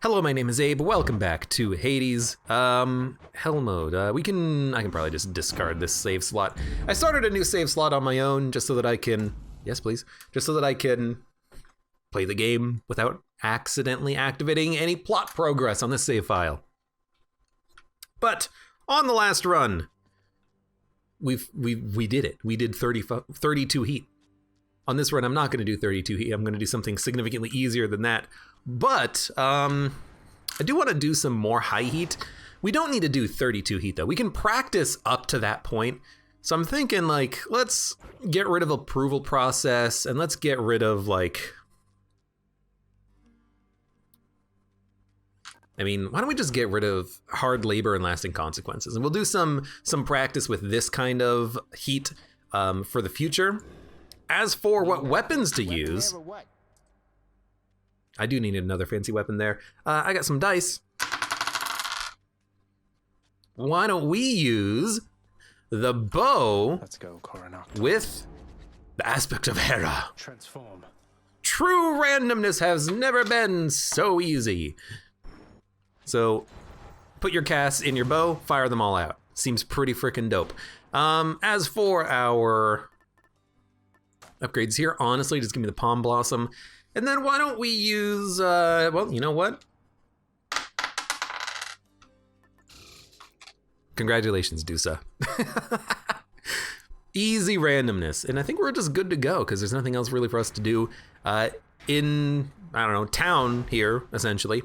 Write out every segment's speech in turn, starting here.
Hello, my name is Abe. Welcome back to Hades. Hell mode. I can probably just discard this save slot. I started a new save slot on my own just so that I can, yes please, just so that I can play the game without accidentally activating any plot progress on this save file. But on the last run, we did it. We did 32 heat. On this run, I'm not going to do 32 heat. I'm going to do something significantly easier than that. But I do want to do some more high heat. We don't need to do 32 heat, though. We can practice up to that point. So I'm thinking, like, let's get rid of approval process, and let's get rid of, like... I mean, why don't we just get rid of hard labor and lasting consequences? And we'll do some practice with this kind of heat for the future. As for what weapons to use... I do need another fancy weapon there. I got some dice. Why don't we use the bow with the aspect of Hera? Transform. True randomness has never been so easy. So put your casts in your bow, fire them all out. Seems pretty freaking dope. As for our upgrades here, honestly, just give me the Palm Blossom. And then why don't we use, well, you know what? Congratulations, Dusa. Easy randomness. And I think we're just good to go because there's nothing else really for us to do in, I don't know, town here, essentially.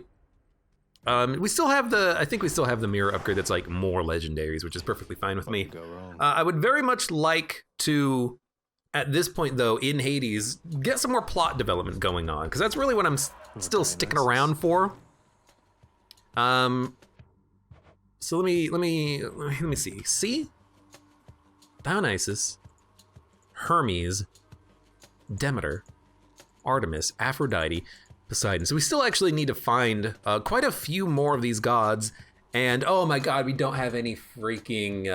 We still have I think we still have the mirror upgrade that's like more legendaries, which is perfectly fine with me. I would very much like to, at this point, though, in Hades, get some more plot development going on, because that's really what I'm still sticking around for. So let me see. See? Dionysus, Hermes, Demeter, Artemis, Aphrodite, Poseidon. So we still actually need to find quite a few more of these gods, and oh my god, we don't have any freaking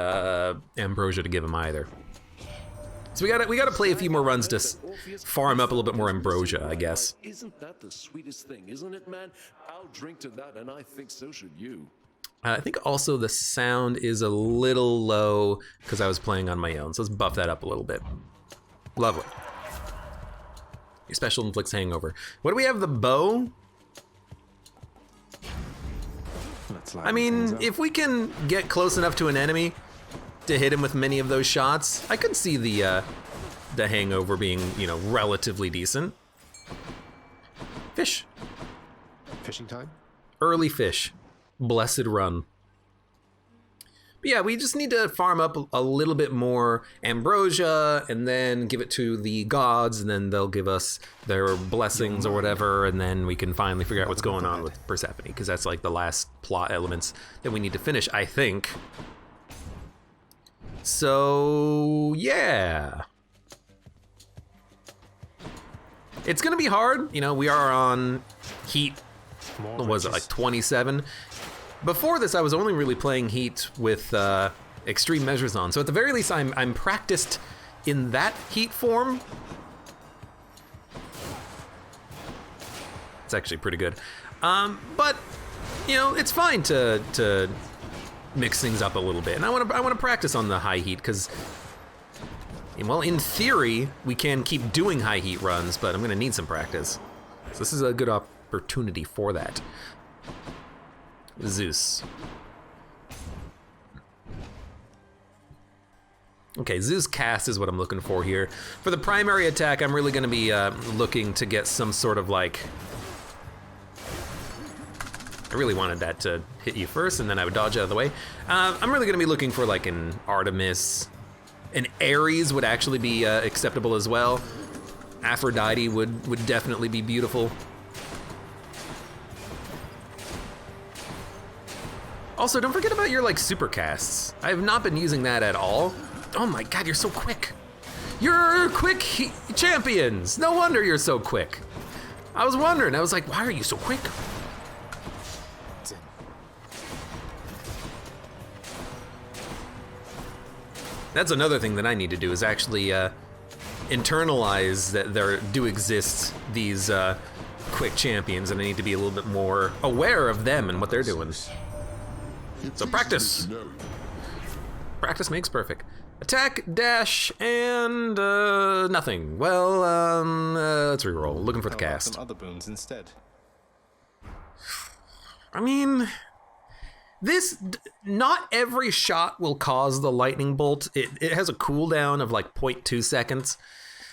ambrosia to give them either. So we gotta play a few more runs to farm up a little bit more ambrosia, I guess. Isn't that the sweetest thing, isn't it, man? I'll drink to that, and I think so should you. I think also the sound is a little low because I was playing on my own, so let's buff that up a little bit. Lovely. Your special inflicts hangover. What do we have? The bow? I mean, if we can get close enough to an enemy to hit him with many of those shots, I could see the hangover being, you know, relatively decent. Fish. Fishing time? Early fish. Blessed run. But yeah, we just need to farm up a little bit more ambrosia and then give it to the gods, and then they'll give us their blessings or whatever, and then we can finally figure out what's going on with Persephone, because that's like the last plot elements that we need to finish, I think. So, yeah. It's gonna be hard. You know, we are on heat, what was it, like 27? Before this, I was only really playing heat with extreme measures on. So at the very least, I'm practiced in that heat form. It's actually pretty good. But, you know, it's fine to mix things up a little bit, and I want to practice on the high heat because, well, in theory we can keep doing high heat runs, but I'm gonna need some practice. So this is a good opportunity for that. Zeus. Okay, Zeus cast is what I'm looking for here. For the primary attack, I'm really gonna be looking to get some sort of like. I really wanted that to hit you first, and then I would dodge out of the way. I'm really gonna be looking for like an Artemis. An Ares would actually be acceptable as well. Aphrodite would definitely be beautiful. Also, don't forget about your like super casts. I have not been using that at all. Oh my god, you're so quick. You're quick champions. No wonder you're so quick. I was wondering, I was like, why are you so quick? That's another thing that I need to do, is actually internalize that there do exist these quick champions, and I need to be a little bit more aware of them and what they're doing. So practice. Practice makes perfect. Attack, dash, and nothing. Well, let's reroll. Looking for the cast. Some other boons instead. I mean, not every shot will cause the lightning bolt. It has a cooldown of like 0.2 seconds.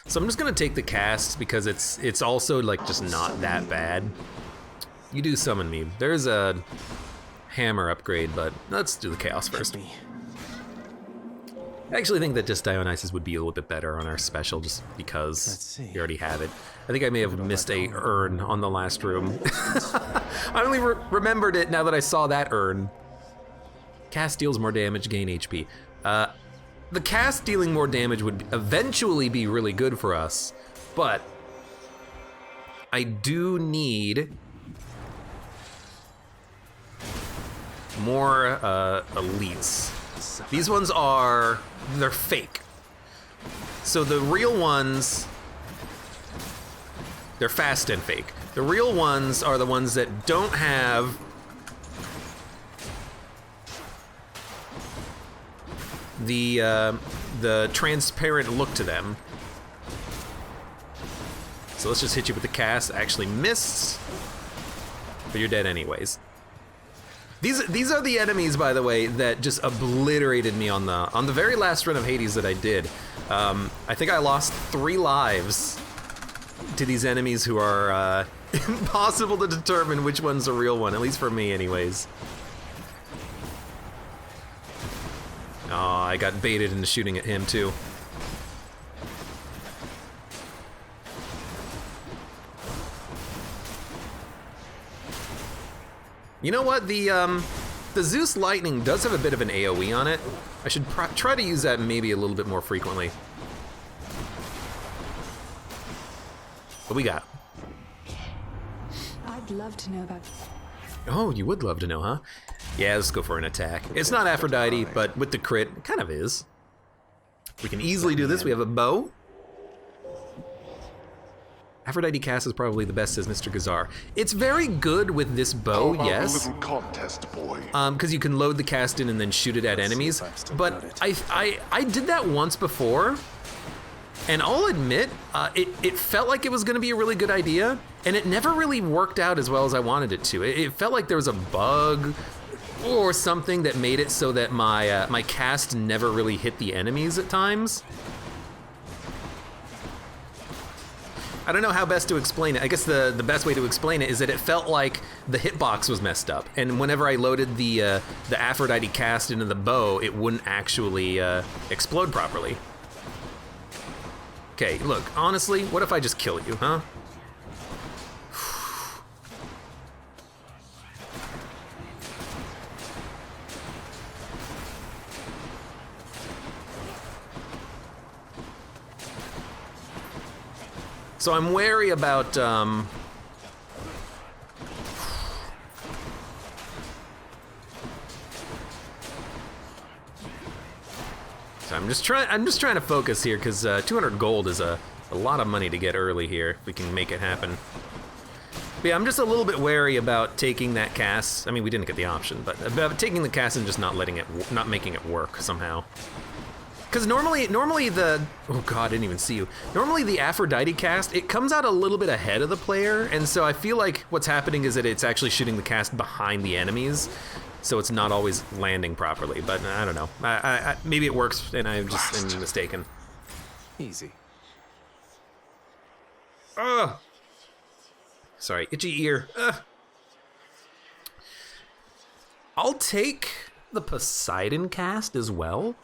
So I'm just gonna take the cast because it's also like just not that bad. You do summon me. There's a hammer upgrade, but let's do the chaos first. I actually think that just Dionysus would be a little bit better on our special just because we already have it. I think I may have missed a urn on the last room. I only remembered it now that I saw that urn. Cast deals more damage, gain HP. The cast dealing more damage would eventually be really good for us, but I do need more elites. These ones they're fake. So the real ones, they're fast and fake. The real ones are the ones that don't have the transparent look to them. So let's just hit you with the cast. Actually missed, but you're dead anyways. These are the enemies, by the way, that just obliterated me on the very last run of Hades that I did. I think I lost 3 lives to these enemies who are impossible to determine which one's a real one, at least for me anyways. Oh, I got baited into shooting at him too. You know what? The Zeus lightning does have a bit of an AoE on it. I should try to use that maybe a little bit more frequently. What we got? I'd love to know about. Oh, you would love to know, huh? Yeah, let's go for an attack. It's not Aphrodite, but with the crit, it kind of is. We can easily do this. We have a bow. Aphrodite cast is probably the best, says Mr. Gazar. It's very good with this bow, yes. Because you can load the cast in and then shoot it at enemies. But I did that once before, and I'll admit, it felt like it was going to be a really good idea, and it never really worked out as well as I wanted it to. It felt like there was a bug or something that made it so that my cast never really hit the enemies at times. I don't know how best to explain it. I guess the best way to explain it is that it felt like the hitbox was messed up, and whenever I loaded the Aphrodite cast into the bow, it wouldn't actually explode properly. Okay, look, honestly, what if I just kill you, huh? So I'm wary about, so I'm just trying to focus here, because 200 gold is a lot of money to get early here, if we can make it happen. But yeah, I'm just a little bit wary about taking that cast. I mean, we didn't get the option, but about taking the cast and just not making it work somehow. Because normally the, oh god, I didn't even see you. Normally the Aphrodite cast, it comes out a little bit ahead of the player, and so I feel like what's happening is that it's actually shooting the cast behind the enemies, so it's not always landing properly, but I don't know. Maybe it works and I'm just mistaken. Easy. Ugh. Sorry, itchy ear. Ugh. I'll take the Poseidon cast as well.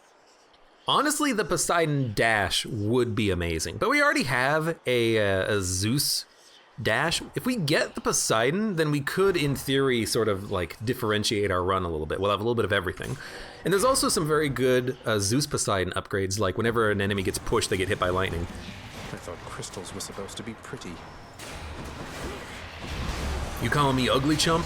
Honestly, the Poseidon dash would be amazing, but we already have a Zeus dash. If we get the Poseidon, then we could, in theory, sort of like differentiate our run a little bit. We'll have a little bit of everything. And there's also some very good Zeus Poseidon upgrades, like whenever an enemy gets pushed, they get hit by lightning. I thought crystals were supposed to be pretty. You calling me ugly, chump?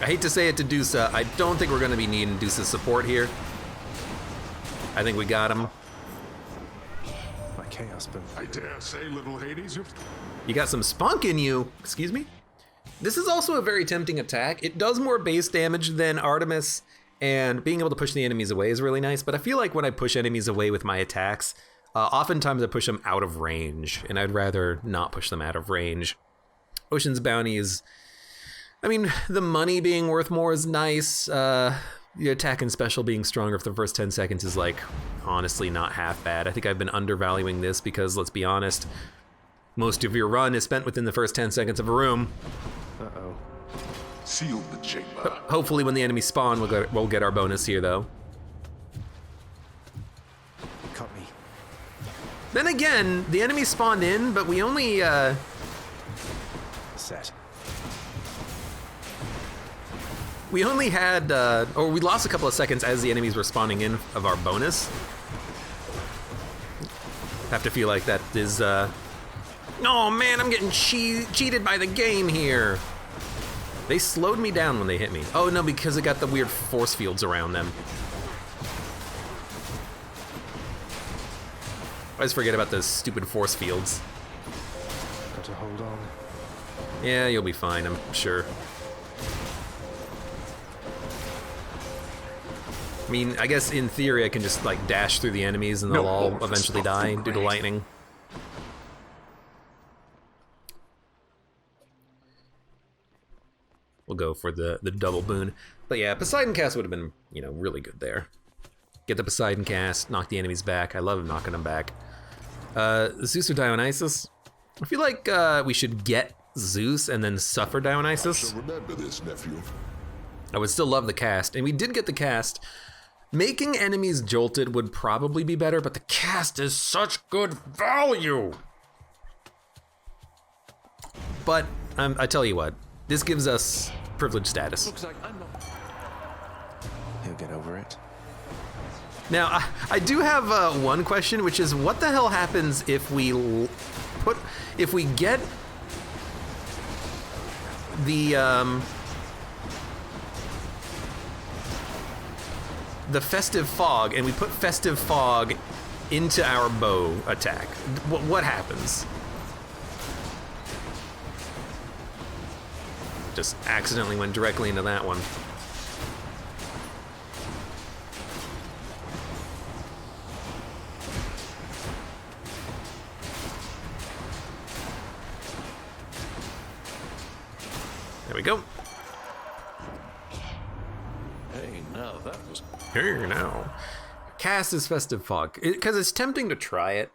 I hate to say it to Dusa, I don't think we're going to be needing Dusa's support here. I think we got him. chaos, but I dare say, little Hades, You got some spunk in you. Excuse me? This is also a very tempting attack. It does more base damage than Artemis, and being able to push the enemies away is really nice, but I feel like when I push enemies away with my attacks, oftentimes I push them out of range, and I'd rather not push them out of range. Ocean's Bounty is... I mean, the money being worth more is nice. The attack and special being stronger for the first 10 seconds is, like, honestly not half bad. I think I've been undervaluing this because, let's be honest, most of your run is spent within the first 10 seconds of a room. uh-oh. seal the chamber. Hopefully when the enemies spawn, we'll get our bonus here, though. Caught me. Then again, the enemies spawned in, but we only, Set. we only had, or we lost a couple of seconds as the enemies were spawning in of our bonus. Have to feel like that is, oh man, I'm getting cheated by the game here. They slowed me down when they hit me. Oh no, because it got the weird force fields around them. I always forget about those stupid force fields. Got to hold on. Yeah, you'll be fine, I'm sure. I mean, I guess in theory I can just like dash through the enemies and they'll No all more eventually stuff die to due to grade. lightning. We'll go for the double boon. But yeah, Poseidon cast would have been, you know, really good there. Get the Poseidon cast, knock the enemies back. I love knocking them back. Zeus or Dionysus? I feel like we should get Zeus and then suffer Dionysus. So remember this, nephew. I would still love the cast, and we did get the cast. Making enemies jolted would probably be better, but the cast is such good value. But I tell you what, this gives us privileged status. Looks like I'm not. He'll get over it. Now, I do have one question, which is what the hell happens if we get the Festive Fog, and we put Festive Fog into our bow attack? What happens? Just accidentally went directly into that one. There we go. Hey, now that was. Here now. Cast is Festive Fog, because it's tempting to try it,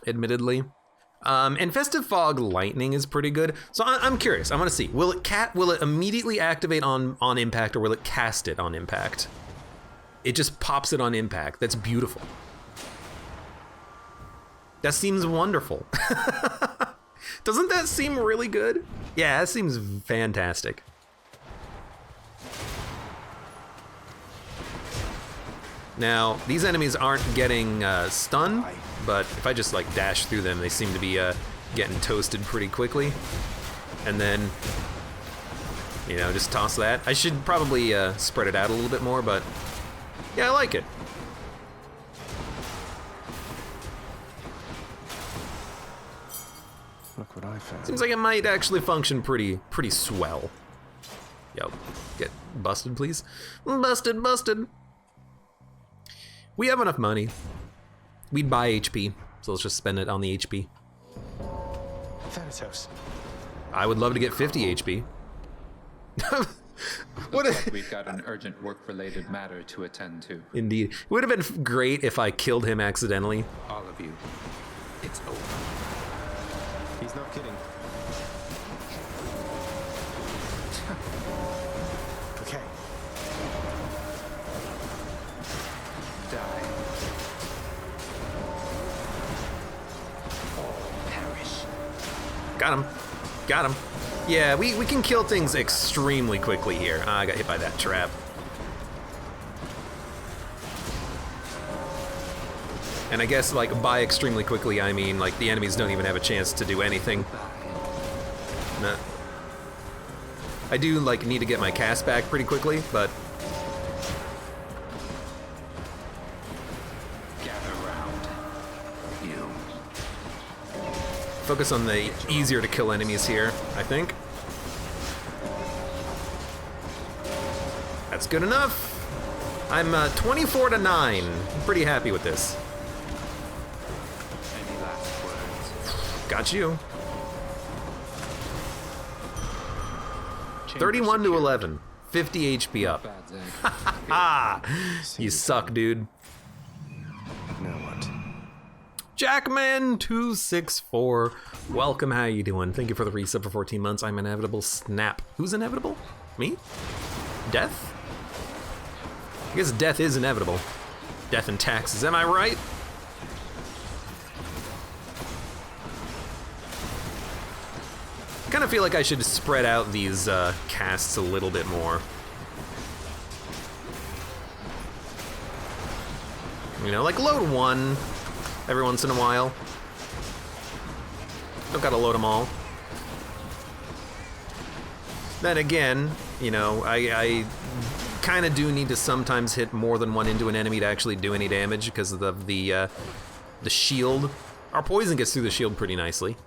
admittedly. And Festive Fog Lightning is pretty good. So I'm curious. I want to see. Will it immediately activate on impact, or will it cast it on impact? It just pops it on impact. That's beautiful. That seems wonderful. Doesn't that seem really good? Yeah, that seems fantastic. Now, these enemies aren't getting stunned, but if I just like dash through them, they seem to be getting toasted pretty quickly. And then, you know, just toss that. I should probably spread it out a little bit more, but yeah, I like it. Look what I found. Seems like it might actually function pretty swell. Yo, get busted, please. Busted, busted. We have enough money. We'd buy HP, so let's just spend it on the HP. Thanatos. I would love to get 50 HP. What Looks like we've got an urgent work-related matter to attend to. Indeed. It would have been great if I killed him accidentally. All of you. It's over. He's not kidding. Okay. Die. Perish. Got him. Got him. Yeah, we can kill things extremely quickly here. I got hit by that trap. And I guess, like, by extremely quickly, I mean, like, the enemies don't even have a chance to do anything. Nah. I do, like, need to get my cast back pretty quickly, but... Gather round. You. Focus on the easier to kill enemies here, I think. That's good enough. I'm 24 to 9. I'm pretty happy with this. Any last words? Got you. Chamber 31 to secured. 11. 50 HP up. Bad, Zag. Ah! You suck, dude. Now what? Jackman264. Welcome, how you doing? Thank you for the resub for 14 months. I'm inevitable. Snap. Who's inevitable? Me? Death? I guess death is inevitable. Death and taxes, am I right? I kind of feel like I should spread out these casts a little bit more. You know, like load one every once in a while. Don't gotta load them all. Then again, you know, I kind of do need to sometimes hit more than one into an enemy to actually do any damage because of the shield. Our poison gets through the shield pretty nicely.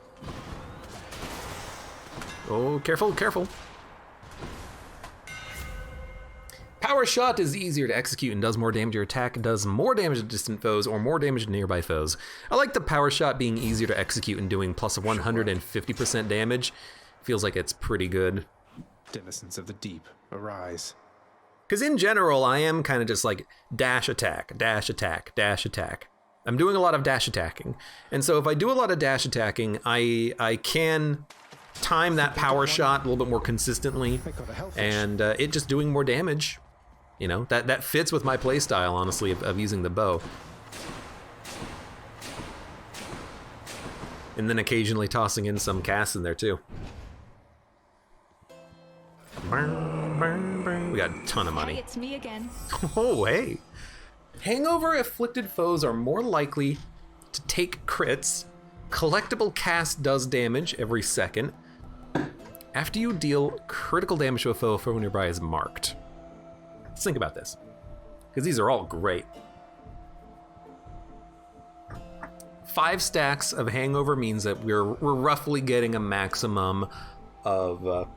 Oh, careful, careful. Power shot is easier to execute and does more damage to your attack, does more damage to distant foes or more damage to nearby foes. I like the power shot being easier to execute and doing plus 150% damage. Feels like it's pretty good. Denizens of the deep, arise. Because in general, I am kind of just like dash attack, dash attack, dash attack. I'm doing a lot of dash attacking. And so if I do a lot of dash attacking, I can time that power shot a little bit more consistently, and it just doing more damage. You know, that fits with my playstyle, honestly, of using the bow. And then occasionally tossing in some casts in there too. We got a ton of money. Hey, it's me again. Oh, hey. Hangover afflicted foes are more likely to take crits. Collectible cast does damage every second. After you deal critical damage to a foe nearby is marked. Let's think about this, because these are all great. 5 stacks of Hangover means that we're roughly getting a maximum of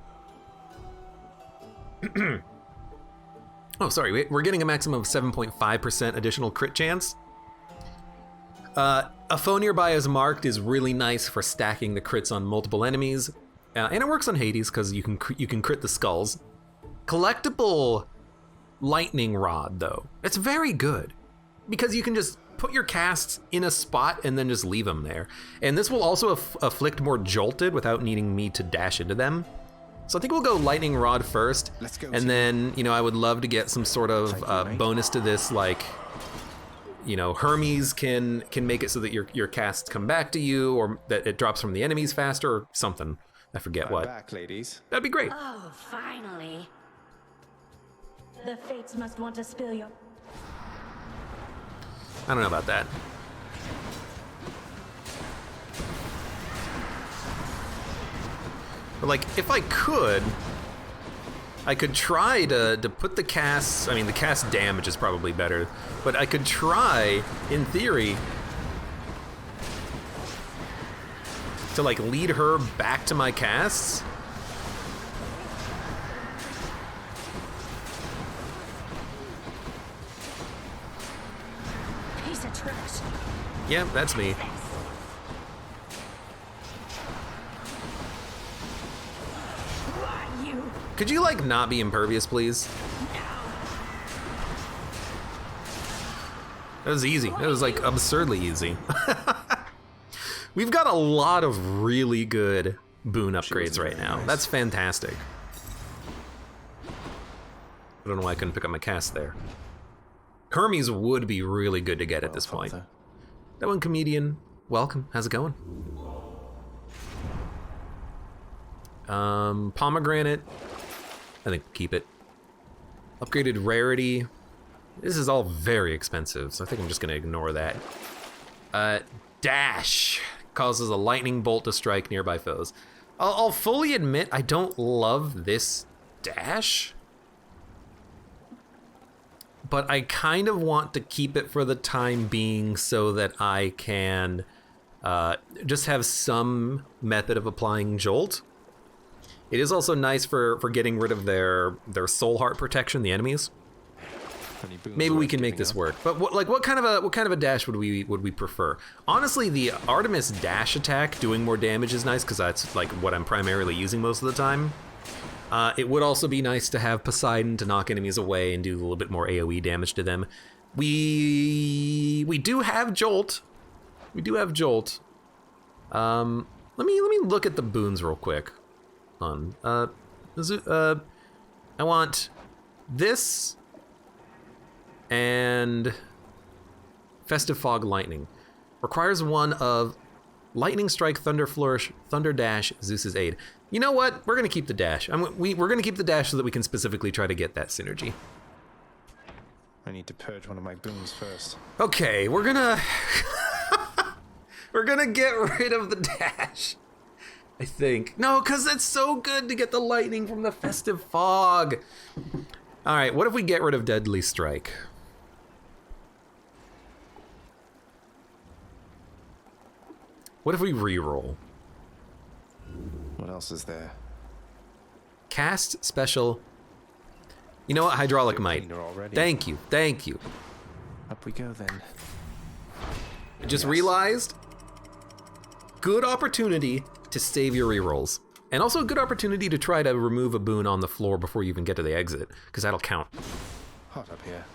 oh, sorry, we're getting a maximum of 7.5% additional crit chance. A foe nearby is marked is really nice for stacking the crits on multiple enemies, and it works on Hades because you can crit the skulls. Collectible lightning rod, though, it's very good because you can just put your casts in a spot and then just leave them there. And this will also afflict more jolted without needing me to dash into them. So I think we'll go lightning rod first, and then, you know, I would love to get some sort of bonus to this, like, you know, Hermes can make it so that your casts come back to you, or that it drops from the enemies faster, or something. I forget what. Back, ladies. That'd be great. Oh, finally. The fates must want to spill your... I don't know about that. But like, if I could try to put the casts, I mean, the cast damage is probably better, but I could try, in theory, to like lead her back to my casts. Piece of trash. Yeah, that's me. Could you, like, not be impervious, please? That was easy. That was, like, absurdly easy. We've got a lot of really good boon upgrades right now. That's fantastic. I don't know why I couldn't pick up my cast there. Hermes would be really good to get at this point. That one, comedian. Welcome. How's it going? Pomegranate. I think keep it. Upgraded rarity. This is all very expensive, so I think I'm just gonna ignore that. Dash causes a lightning bolt to strike nearby foes. I'll fully admit I don't love this dash, but I kind of want to keep it for the time being so that I can just have some method of applying Jolt. It is also nice for getting rid of their soul heart protection, the enemies. Maybe we can make this work. But what kind of a dash would we prefer? Honestly, the Artemis dash attack doing more damage is nice because that's like what I'm primarily using most of the time. It would also be nice to have Poseidon to knock enemies away and do a little bit more AoE damage to them. We do have Jolt. We do have Jolt. Let me look at the boons real quick. I want this and Festive Fog Lightning. Requires one of Lightning Strike, Thunder Flourish, Thunder Dash, Zeus's Aid. You know what? We're gonna keep the dash. We're gonna keep the dash so that we can specifically try to get that synergy. I need to purge one of my boons first. Okay, we're gonna we're gonna get rid of the dash. I think. No, because it's so good to get the lightning from the Festive Fog. All right, what if we get rid of Deadly Strike? What if we reroll? What else is there? Cast special. You know what? Hydraulic Might. Thank you. Thank you. Up we go then. I just realized. Good opportunity to save your rerolls. And also a good opportunity to try to remove a boon on the floor before you even get to the exit, because that'll count. Hot up here.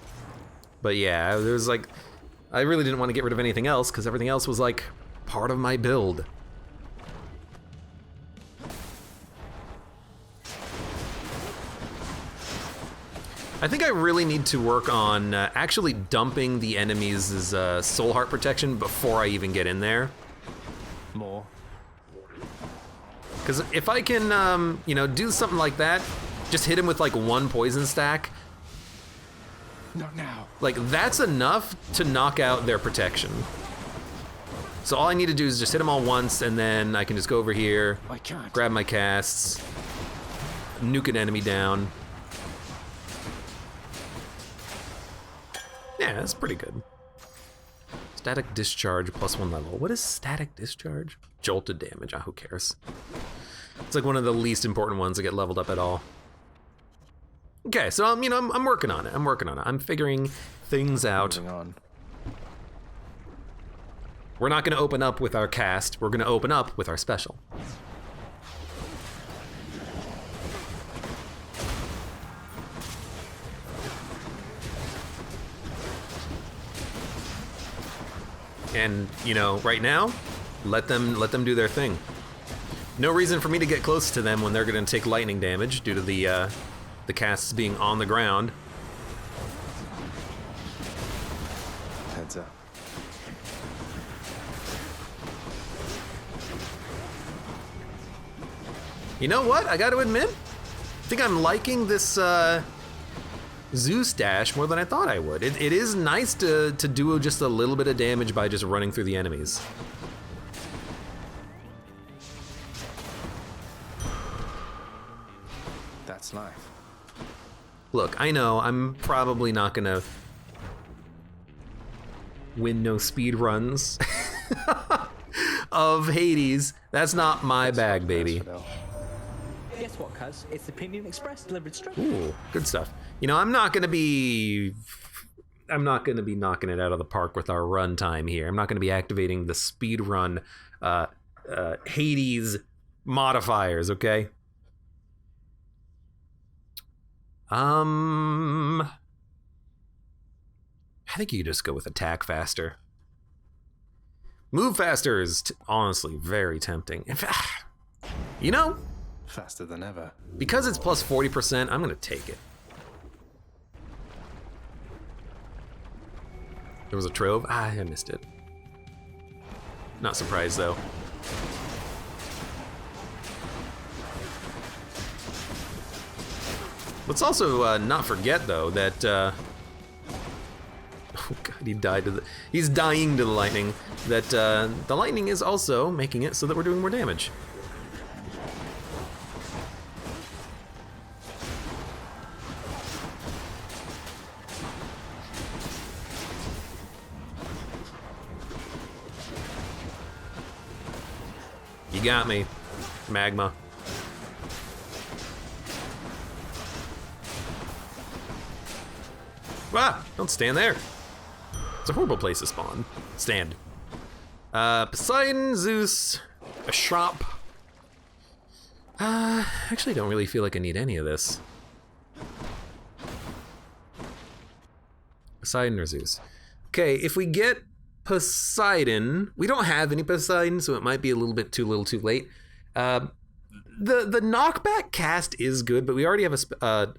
But yeah, there was like, I really didn't want to get rid of anything else, because everything else was like part of my build. I think I really need to work on actually dumping the enemies' soul heart protection before I even get in there. More. Because if I can, you know, do something like that, just hit him with like one poison stack. Not now. Like that's enough to knock out their protection. So all I need to do is just hit them all once, and then I can just go over here, I can't. grab my casts, nuke an enemy down. Yeah, that's pretty good. Static discharge +1 level. What is static discharge? Jolted damage. Ah, who cares? It's like one of the least important ones to get leveled up at all. Okay, so you know, I'm working on it. I'm working on it. I'm figuring things out. Moving on. We're not going to open up with our cast. We're going to open up with our special. And, you know, right now, let them do their thing. No reason for me to get close to them when they're going to take lightning damage due to the casts being on the ground. Heads up. You know what? I got to admit, I think I'm liking this Zeus dash more than I thought I would. It is nice to do just a little bit of damage by just running through the enemies. That's life. Look, I know I'm probably not gonna win no speed runs of Hades. That's not my bag, baby. Guess what, cuz? It's Opinion Express delivered straight. Ooh, good stuff. You know, I'm not gonna be knocking it out of the park with our run time here. I'm not gonna be activating the speed run Hades modifiers, okay? I think you could just go with attack faster. Move faster is honestly very tempting. In fact, you know, Faster than ever. because it's plus 40%, I'm gonna take it. There was a trove. Ah, I missed it. Not surprised though. Let's also not forget though that oh god, he's dying to the lightning. That the lightning is also making it so that we're doing more damage. You got me, magma. Ah, don't stand there. It's a horrible place to spawn. Stand. Poseidon, Zeus, a shop. Actually don't really feel like I need any of this. Poseidon or Zeus. Okay, if we get Poseidon, we don't have any Poseidon, so it might be a little bit too little too late. The knockback cast is good, but we already have a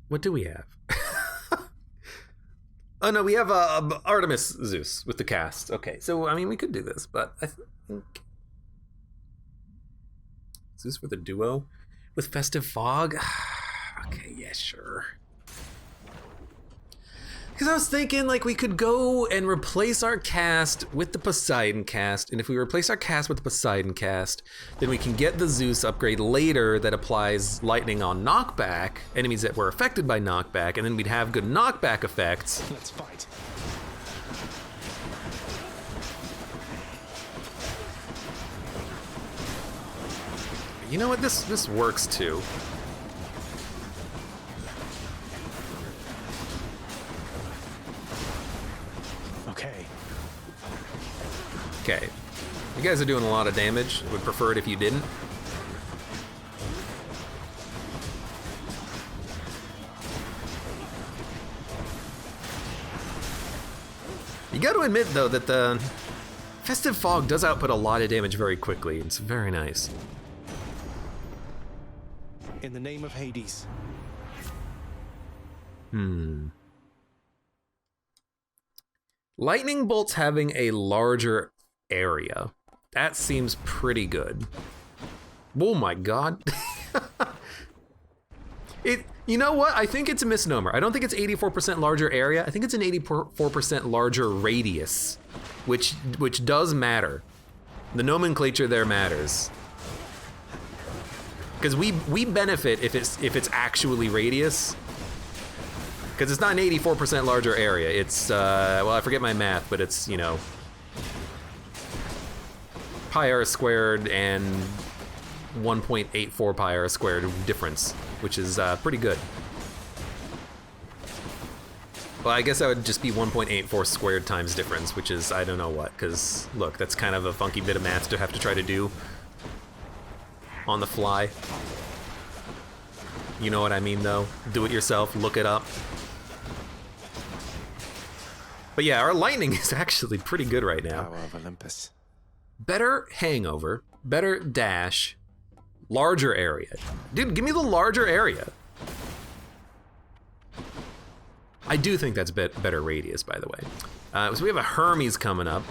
what do we have? Oh no, we have Artemis Zeus with the cast. Okay, so I mean we could do this, but I think Zeus for the duo with Festive Fog. Okay, yeah, sure. Because I was thinking like we could go and replace our cast with the Poseidon cast, and if we replace our cast with the Poseidon cast, then we can get the Zeus upgrade later that applies lightning on knockback, enemies that were affected by knockback, and then we'd have good knockback effects. Let's fight. You know what, this works too. Okay. You guys are doing a lot of damage. Would prefer it if you didn't. You got to admit, though, that the Festive Fog does output a lot of damage very quickly. It's very nice. In the name of Hades. Lightning bolts having a larger area. That seems pretty good. Oh my god. You know what? I think it's a misnomer. I don't think it's 84% larger area. I think it's an 84% larger radius, which does matter. The nomenclature there matters. Because we benefit if it's actually radius. Because it's not an 84% larger area. It's, well, I forget my math, but it's, you know, Pyre squared and 1.84 Pyre squared difference, which is pretty good. Well, I guess that would just be 1.84 squared times difference, which is, I don't know what, because, look, that's kind of a funky bit of math to have to try to do on the fly. You know what I mean, though? Do it yourself, look it up. But yeah, our lightning is actually pretty good right now. Power of Olympus. Better hangover, better dash, larger area. Dude, give me the larger area. I do think that's better radius, by the way. So we have a Hermes coming up.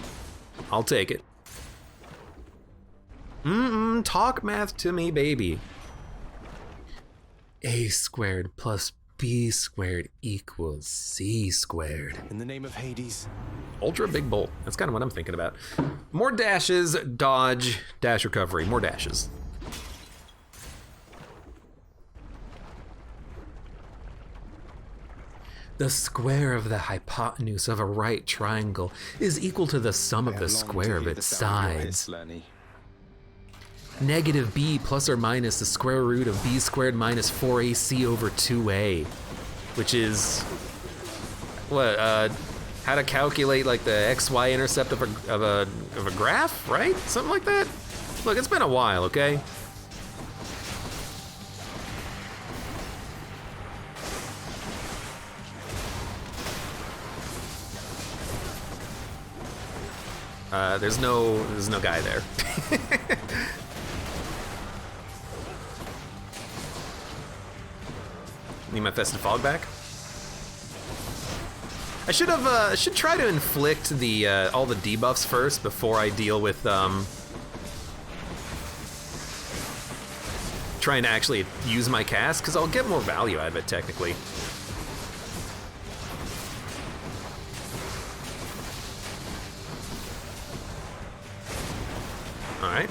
I'll take it. Talk math to me, baby. A squared plus B squared equals C squared. In the name of Hades. Ultra big bolt. That's kind of what I'm thinking about. More dashes, dodge, dash recovery, more dashes. The square of the hypotenuse of a right triangle is equal to the sum of the square of its sides. Negative b plus or minus the square root of b squared minus 4ac over 2a, which is what how to calculate like the xy intercept of a graph, right? Something like that. Look, it's been a while, okay? There's no guy there. Need my Festive Fog back? I should try to inflict the all the debuffs first before I deal with trying to actually use my cast, because I'll get more value out of it technically. All right.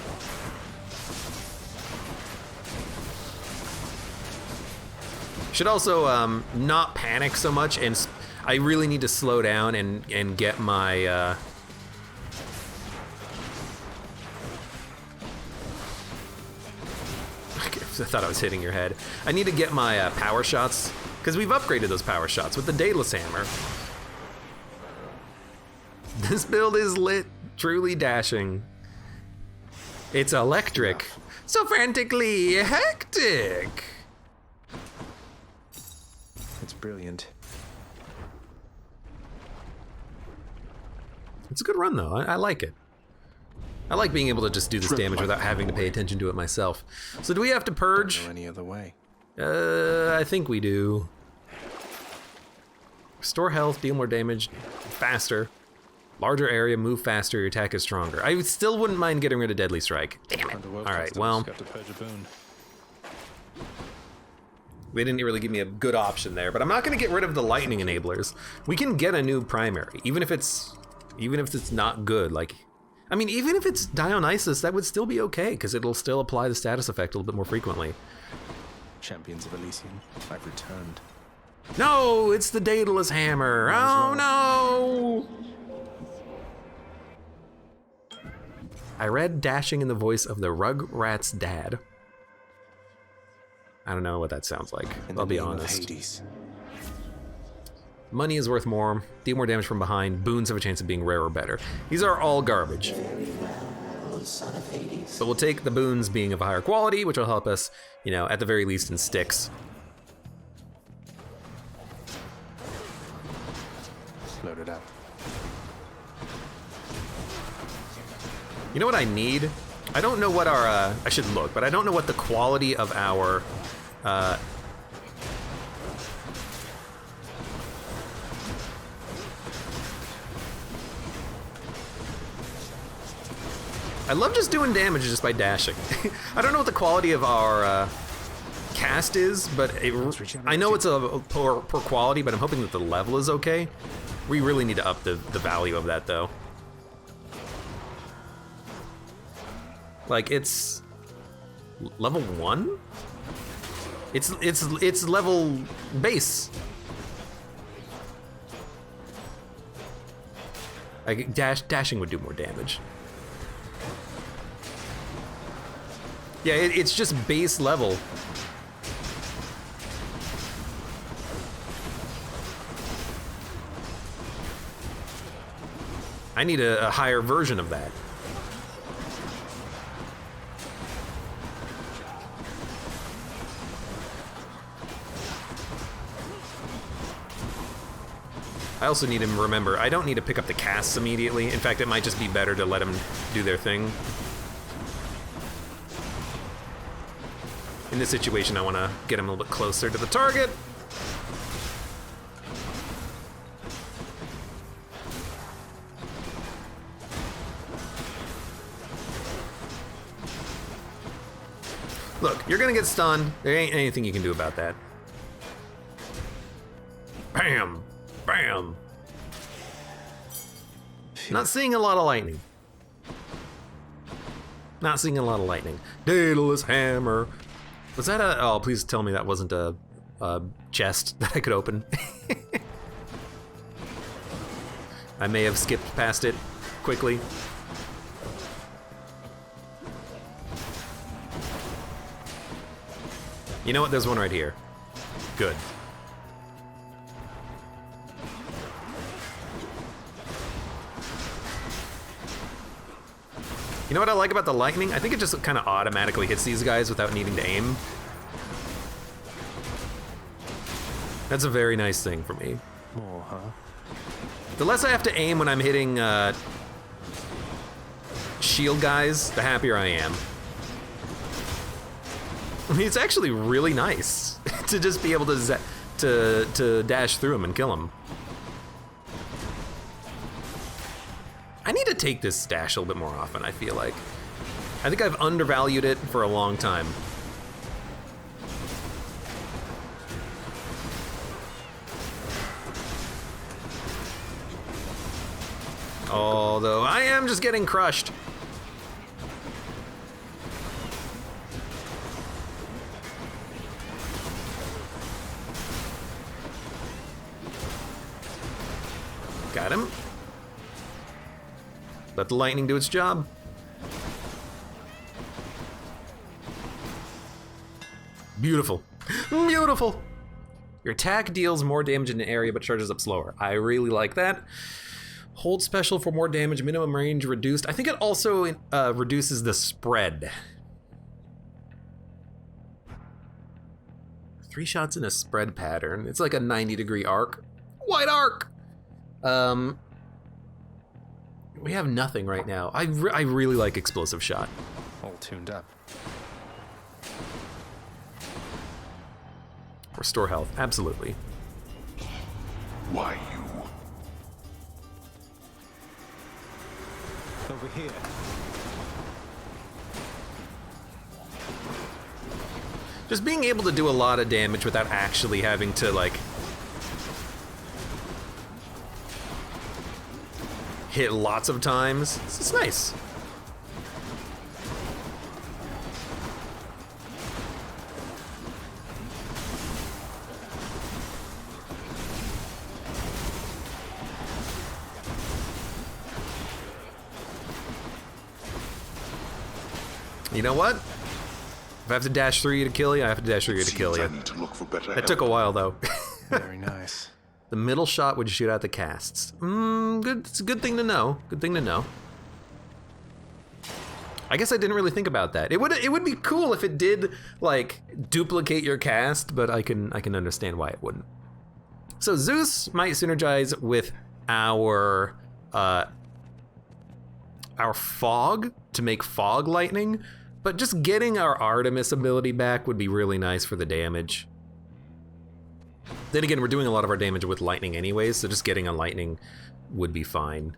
Should also not panic so much, and I really need to slow down and get my... I thought I was hitting your head. I need to get my power shots, because we've upgraded those power shots with the Daedalus Hammer. This build is lit, truly dashing. It's electric, so frantically hectic. It's brilliant. It's a good run though, I like it. I like being able to just do this damage without having to pay attention to it myself. So do we have to purge? Don't know any other way. I think we do. Restore health, deal more damage, faster. Larger area, move faster, your attack is stronger. I still wouldn't mind getting rid of Deadly Strike. Damn it. Underworld Alright, customs well, got to purge a boon. they didn't really give me a good option there, but I'm not gonna get rid of the lightning enablers. We can get a new primary, even if it's not good. Like, I mean, even if it's Dionysus, that would still be okay, because it'll still apply the status effect a little bit more frequently. Champions of Elysium, I've returned. No, it's the Daedalus Hammer. Oh no! I read dashing in the voice of the Rugrat's dad. I don't know what that sounds like. I'll be honest. Hades. Money is worth more, deal more damage from behind, boons have a chance of being rare or better. These are all garbage. But we'll take the boons being of a higher quality, which will help us, you know, at the very least in sticks. Load it up. You know what I need? I don't know what our, I should look, but I don't know what the quality of our, I love just doing damage just by dashing. I don't know what the quality of our cast is, but I know it's a poor quality, but I'm hoping that the level is okay. We really need to up the value of that though. Like it's level 1? It's level base. Like dashing would do more damage. Yeah, it's just base level. I need a higher version of that. I also need to remember, I don't need to pick up the casts immediately. In fact, it might just be better to let them do their thing. In this situation, I want to get him a little bit closer to the target. Look, you're gonna get stunned. There ain't anything you can do about that. Bam! Bam! Not seeing a lot of lightning. Not seeing a lot of lightning. Daedalus Hammer. Was that a... Oh, please tell me that wasn't a chest that I could open. I may have skipped past it quickly. You know what? There's one right here. Good. You know what I like about the lightning? I think it just kind of automatically hits these guys without needing to aim. That's a very nice thing for me. More, huh? The less I have to aim when I'm hitting shield guys, the happier I am. I mean, it's actually really nice to just be able to dash through them and kill them. I need to take this stash a little bit more often, I feel like. I think I've undervalued it for a long time. Although I am just getting crushed. Let the lightning do its job. Beautiful. Beautiful! Your attack deals more damage in an area but charges up slower. I really like that. Hold special for more damage, minimum range reduced. I think it also reduces the spread. 3 shots in a spread pattern. It's like a 90-degree arc. Wide arc! We have nothing right now. I really like explosive shot. All tuned up. Restore health, absolutely. Why you? Over here. Just being able to do a lot of damage without actually having to, like, hit lots of times. It's nice. You know what? If I have to dash through you to kill you, I have to dash through you to kill you. I need to look for better That took a while, though. Very nice. The middle shot would shoot out the casts. Good. It's a good thing to know. Good thing to know. I guess I didn't really think about that. It would be cool if it did, like, duplicate your cast, but I can understand why it wouldn't. So Zeus might synergize with our fog to make fog lightning, but just getting our Artemis ability back would be really nice for the damage. Then again, we're doing a lot of our damage with lightning anyways, so just getting a lightning would be fine.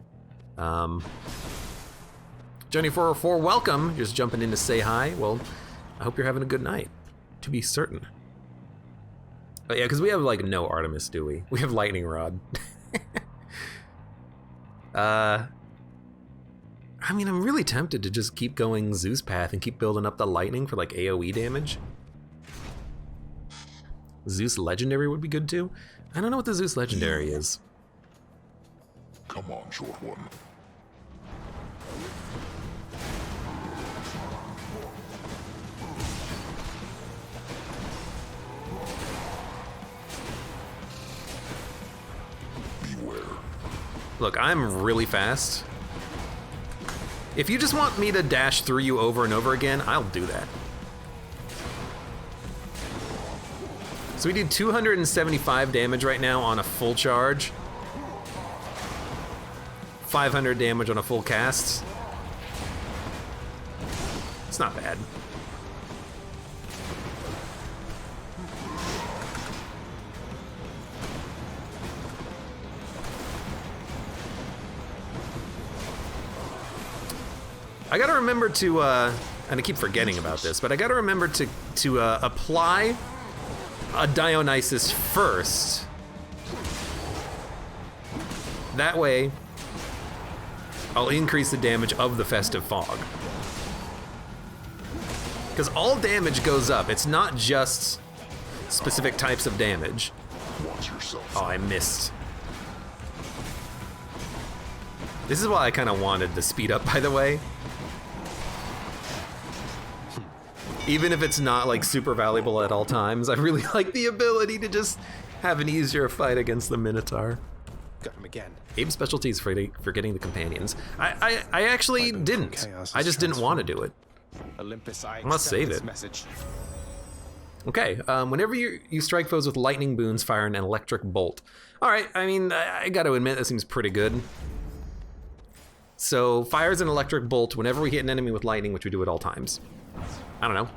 Johnny404, welcome. You're just jumping in to say hi. Well, I hope you're having a good night, to be certain. Oh yeah, because we have, like, no Artemis, do we? We have Lightning Rod. I mean, I'm really tempted to just keep going Zeus path and keep building up the lightning for, like, AoE damage. Zeus Legendary would be good too. I don't know what the Zeus Legendary is. Come on, short one. Beware. Look, I'm really fast. If you just want me to dash through you over and over again, I'll do that. So we do 275 damage right now on a full charge. 500 damage on a full cast. It's not bad. I gotta remember to, and I keep forgetting about this, but I gotta remember to apply a Dionysus first. That way, I'll increase the damage of the Festive Fog. Because all damage goes up. It's not just specific types of damage. Watch yourself. Oh, I missed. This is why I kind of wanted to speed up, by the way. Even if it's not, like, super valuable at all times, I really like the ability to just have an easier fight against the Minotaur. Got him again. Abe's specialty is for getting the companions. I actually didn't. I just didn't want to do it. Olympus, I must accept save this it. message. Okay, whenever you strike foes with lightning boons, fire an electric bolt. All right, I mean, I got to admit, that seems pretty good. So, fires an electric bolt whenever we hit an enemy with lightning, which we do at all times. I don't know.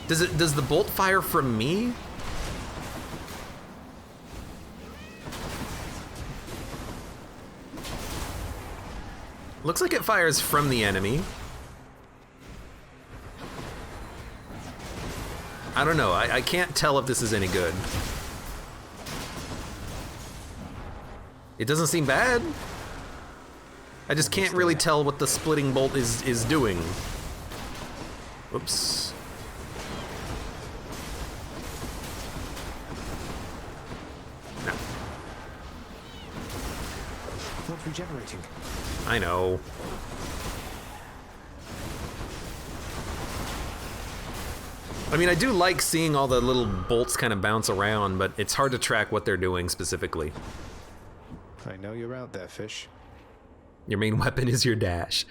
Does the bolt fire from me? Looks like it fires from the enemy. I don't know. I can't tell if this is any good. It doesn't seem bad. I just can't really tell what the splitting bolt is doing. Oops. regenerating. I know. I mean, I do like seeing all the little bolts kind of bounce around, but it's hard to track what they're doing specifically. I know you're out there, fish. Your main weapon is your dash.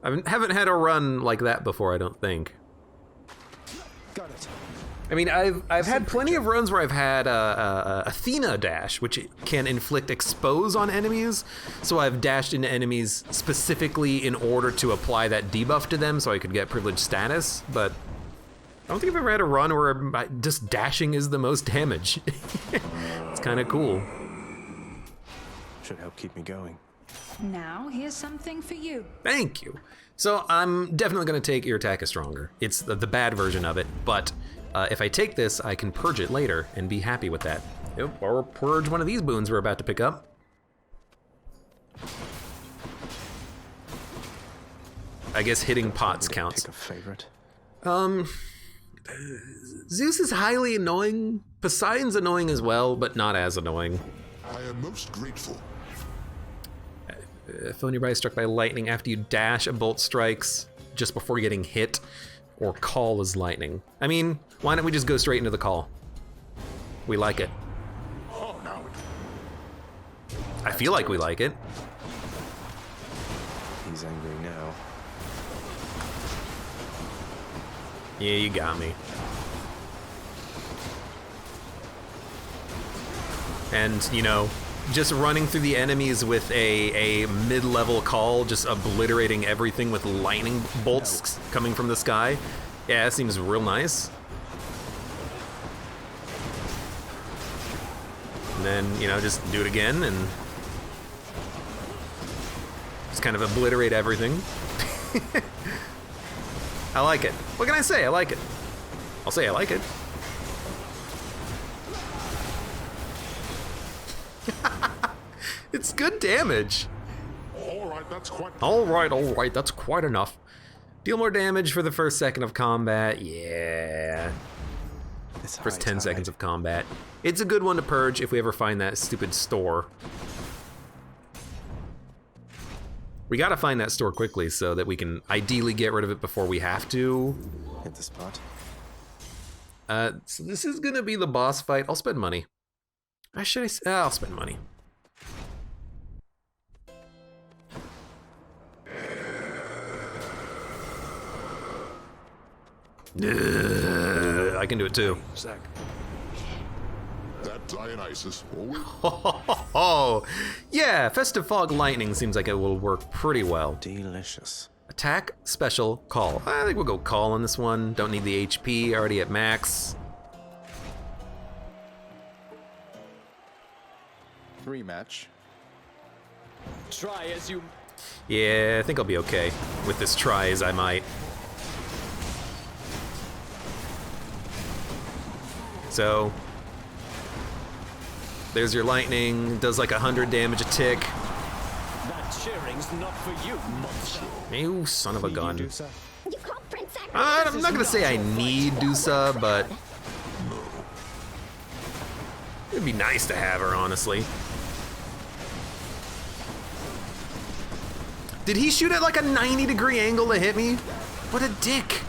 I haven't had a run like that before, I don't think. Got it. I mean, I've had plenty of runs where I've had Athena dash, which can inflict expose on enemies. So I've dashed into enemies specifically in order to apply that debuff to them so I could get privileged status, but I don't think I've ever had a run where just dashing is the most damage. It's kind of cool. Should help keep me going. Now, here's something for you. Thank you. So I'm definitely going to take Your Attack is Stronger. It's the bad version of it, but if I take this, I can purge it later and be happy with that. Yep, or purge one of these boons we're about to pick up. I guess hitting pots counts. Pick a favorite. Zeus is highly annoying. Poseidon's annoying as well, but not as annoying. I am most grateful. Phone nearby is struck by lightning after you dash, a bolt strikes just before getting hit, or call is lightning. I mean, why don't we just go straight into the call? We like it. Oh, now I feel like we like it. He's angry now. Yeah, you got me. And, you know, just running through the enemies with a mid-level call, just obliterating everything with lightning bolts coming from the sky. Yeah, that seems real nice. And then, you know, just do it again and just kind of obliterate everything. I like it. What can I say? I like it. I'll say I like it. It's good damage. Alright, that's quite... Alright, that's quite enough. Deal more damage for the first second of combat. Yeah. It's First high 10 tide. seconds of combat. It's a good one to purge if we ever find that stupid store. We gotta find that store quickly so that we can ideally get rid of it before we have to. Hit the spot. So this is gonna be the boss fight. I'll spend money. I'll spend money. I can do it too. Zach. That Dionysus always... Oh, yeah, Festive Fog Lightning seems like it will work pretty well. Delicious. Attack, special, call. I think we'll go call on this one. Don't need the HP, already at max. Rematch. Try as you... Yeah, I think I'll be okay with this try as I might. So, there's your lightning, does like 100 damage a tick. That cheering's not for you, monster. You son of a gun. Medusa. You call Prince Zagreus? I'm not gonna say I need Dusa, but it'd be nice to have her, honestly. Did he shoot at like a 90-degree angle to hit me? What a dick.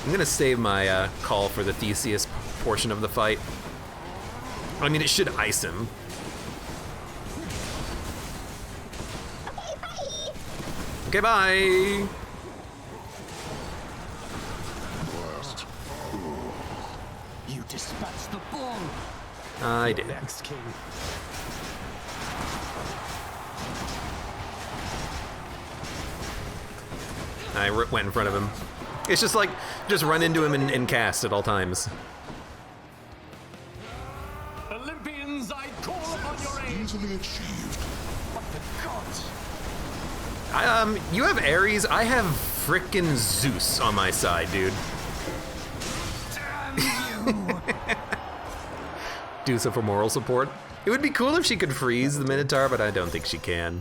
I'm gonna save my call for the Theseus portion of the fight. I mean, it should ice him. Okay, bye. Blast. You dispatched the bull. I did. Next king. I went in front of him. It's just like, just run into him and cast at all times. Olympians, I call upon your aid. Easily achieved. But the gods. You have Ares, I have frickin' Zeus on my side, dude. Damn you. Do so for moral support. It would be cool if she could freeze the Minotaur, but I don't think she can.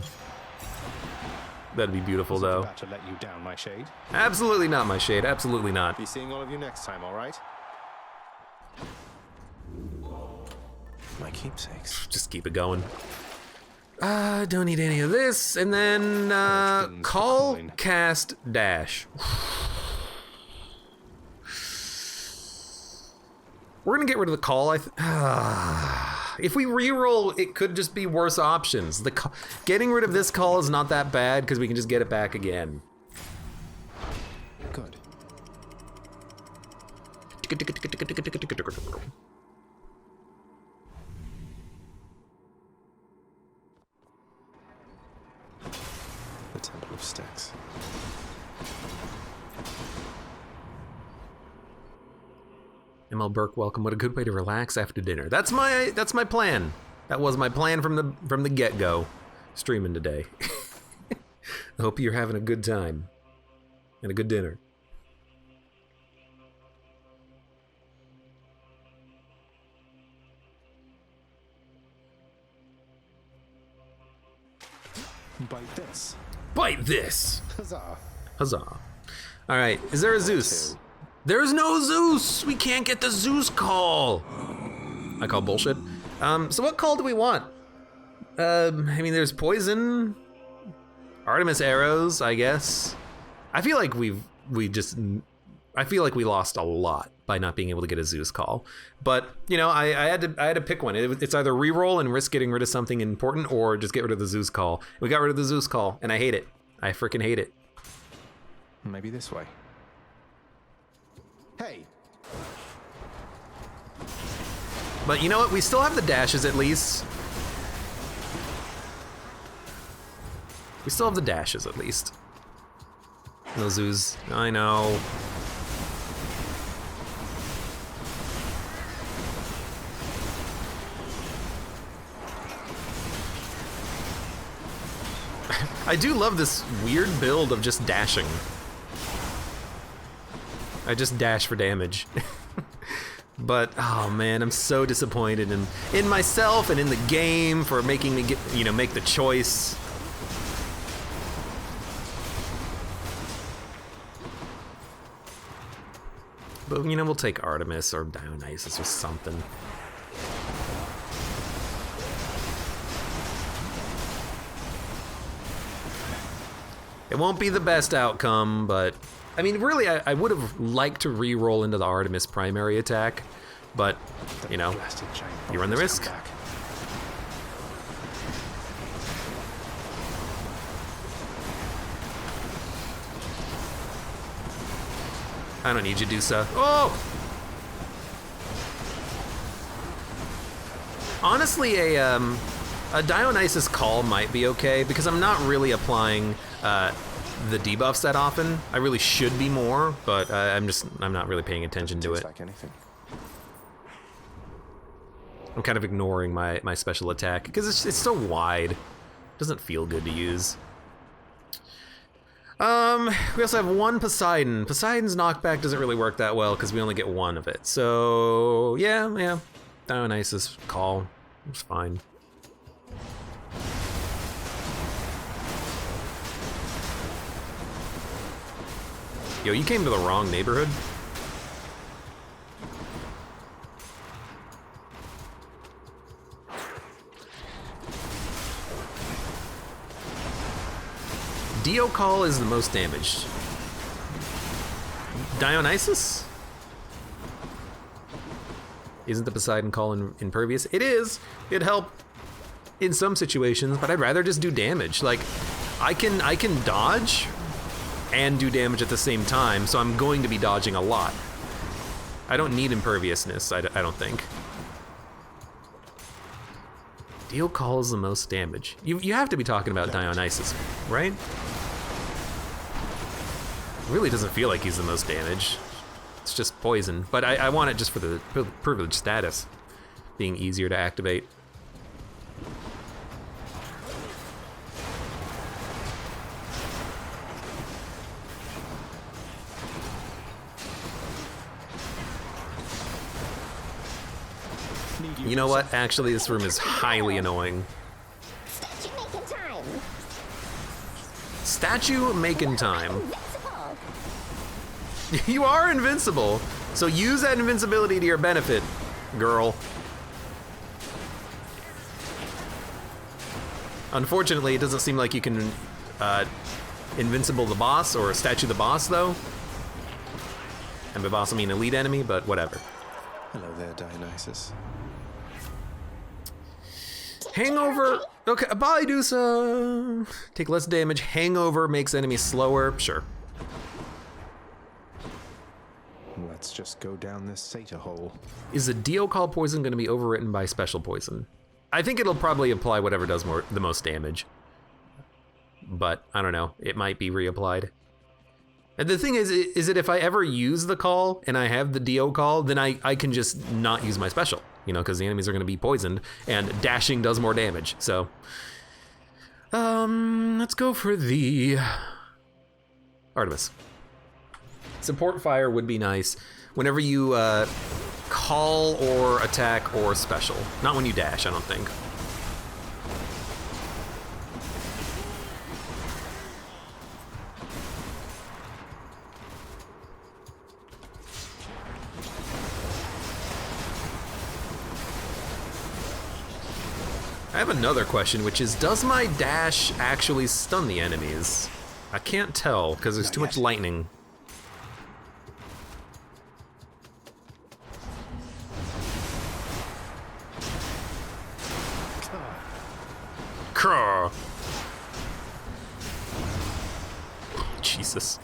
That'd be beautiful, though. About to let you down, my shade. Absolutely not, my shade. Absolutely not. Be seeing all of you next time, all right? My keepsakes. Just keep it going. Don't need any of this. And then, call, coin. cast, dash. We're gonna get rid of the call, if we reroll, it could just be worse options. Getting rid of this call is not that bad, because we can just get it back again. Good. The Temple of Sticks. ML Burke, welcome. What a good way to relax after dinner. That's my plan. That was my plan from the get-go. Streaming today. I hope you're having a good time and a good dinner. Bite this. Bite this! Huzzah. Huzzah. All right, is there a Zeus? There's no Zeus! We can't get the Zeus call! I call bullshit. So what call do we want? I mean, there's poison, Artemis arrows, I guess. I feel like we lost a lot by not being able to get a Zeus call. But, you know, I had to pick one. It's either reroll and risk getting rid of something important or just get rid of the Zeus call. We got rid of the Zeus call, and I hate it. I freaking hate it. Maybe this way. Hey! But you know what? We still have the dashes at least. We still have the dashes at least. No Zeus. I know. I do love this weird build of just dashing. I just dash for damage. But, oh man, I'm so disappointed in myself and in the game for making me make the choice. But, you know, we'll take Artemis or Dionysus or something. It won't be the best outcome, but I mean, really, I would have liked to re-roll into the Artemis primary attack, but, you know, you run the risk. I don't need you, Dusa. Oh! Honestly, a Dionysus call might be okay, because I'm not really applying the debuffs that often. I really should be more, but I'm not really paying attention to it. Like anything. I'm kind of ignoring my special attack because it's so wide. It doesn't feel good to use. We also have one Poseidon. Poseidon's knockback doesn't really work that well because we only get one of it. So yeah. Dionysus call. It's fine. Yo, you came to the wrong neighborhood. Dio call is the most damaged. Dionysus? Isn't the Poseidon call impervious? It is. It'd help in some situations, but I'd rather just do damage. Like, I can dodge and do damage at the same time, so I'm going to be dodging a lot. I don't need imperviousness, I don't think. Dio call is the most damage. You have to be talking about Dionysus, right? It really doesn't feel like he's the most damage. It's just poison, but I want it just for the privilege status, being easier to activate. You know what? Actually, this room is highly annoying. Statue making time. Statue making time. Invincible. You are invincible, so use that invincibility to your benefit, girl. Unfortunately, it doesn't seem like you can invincible the boss or statue the boss, though. And by boss, I mean elite enemy, but whatever. Hello there, Dionysus. Hangover. Okay, bye, Dusa. Take less damage. Hangover makes enemies slower. Sure. Let's just go down this Sata hole. Is a Dio Call poison going to be overwritten by special poison? I think it'll probably apply whatever does the most damage. But I don't know. It might be reapplied. And the thing is that if I ever use the call and I have the Dio Call, then I can just not use my special, you know, because the enemies are going to be poisoned and dashing does more damage. So, let's go for the Artemis. Support fire would be nice whenever you call or attack or special. Not when you dash, I don't think. I have another question, which is, does my dash actually stun the enemies? I can't tell, because there's too much lightning. Craw. Jesus.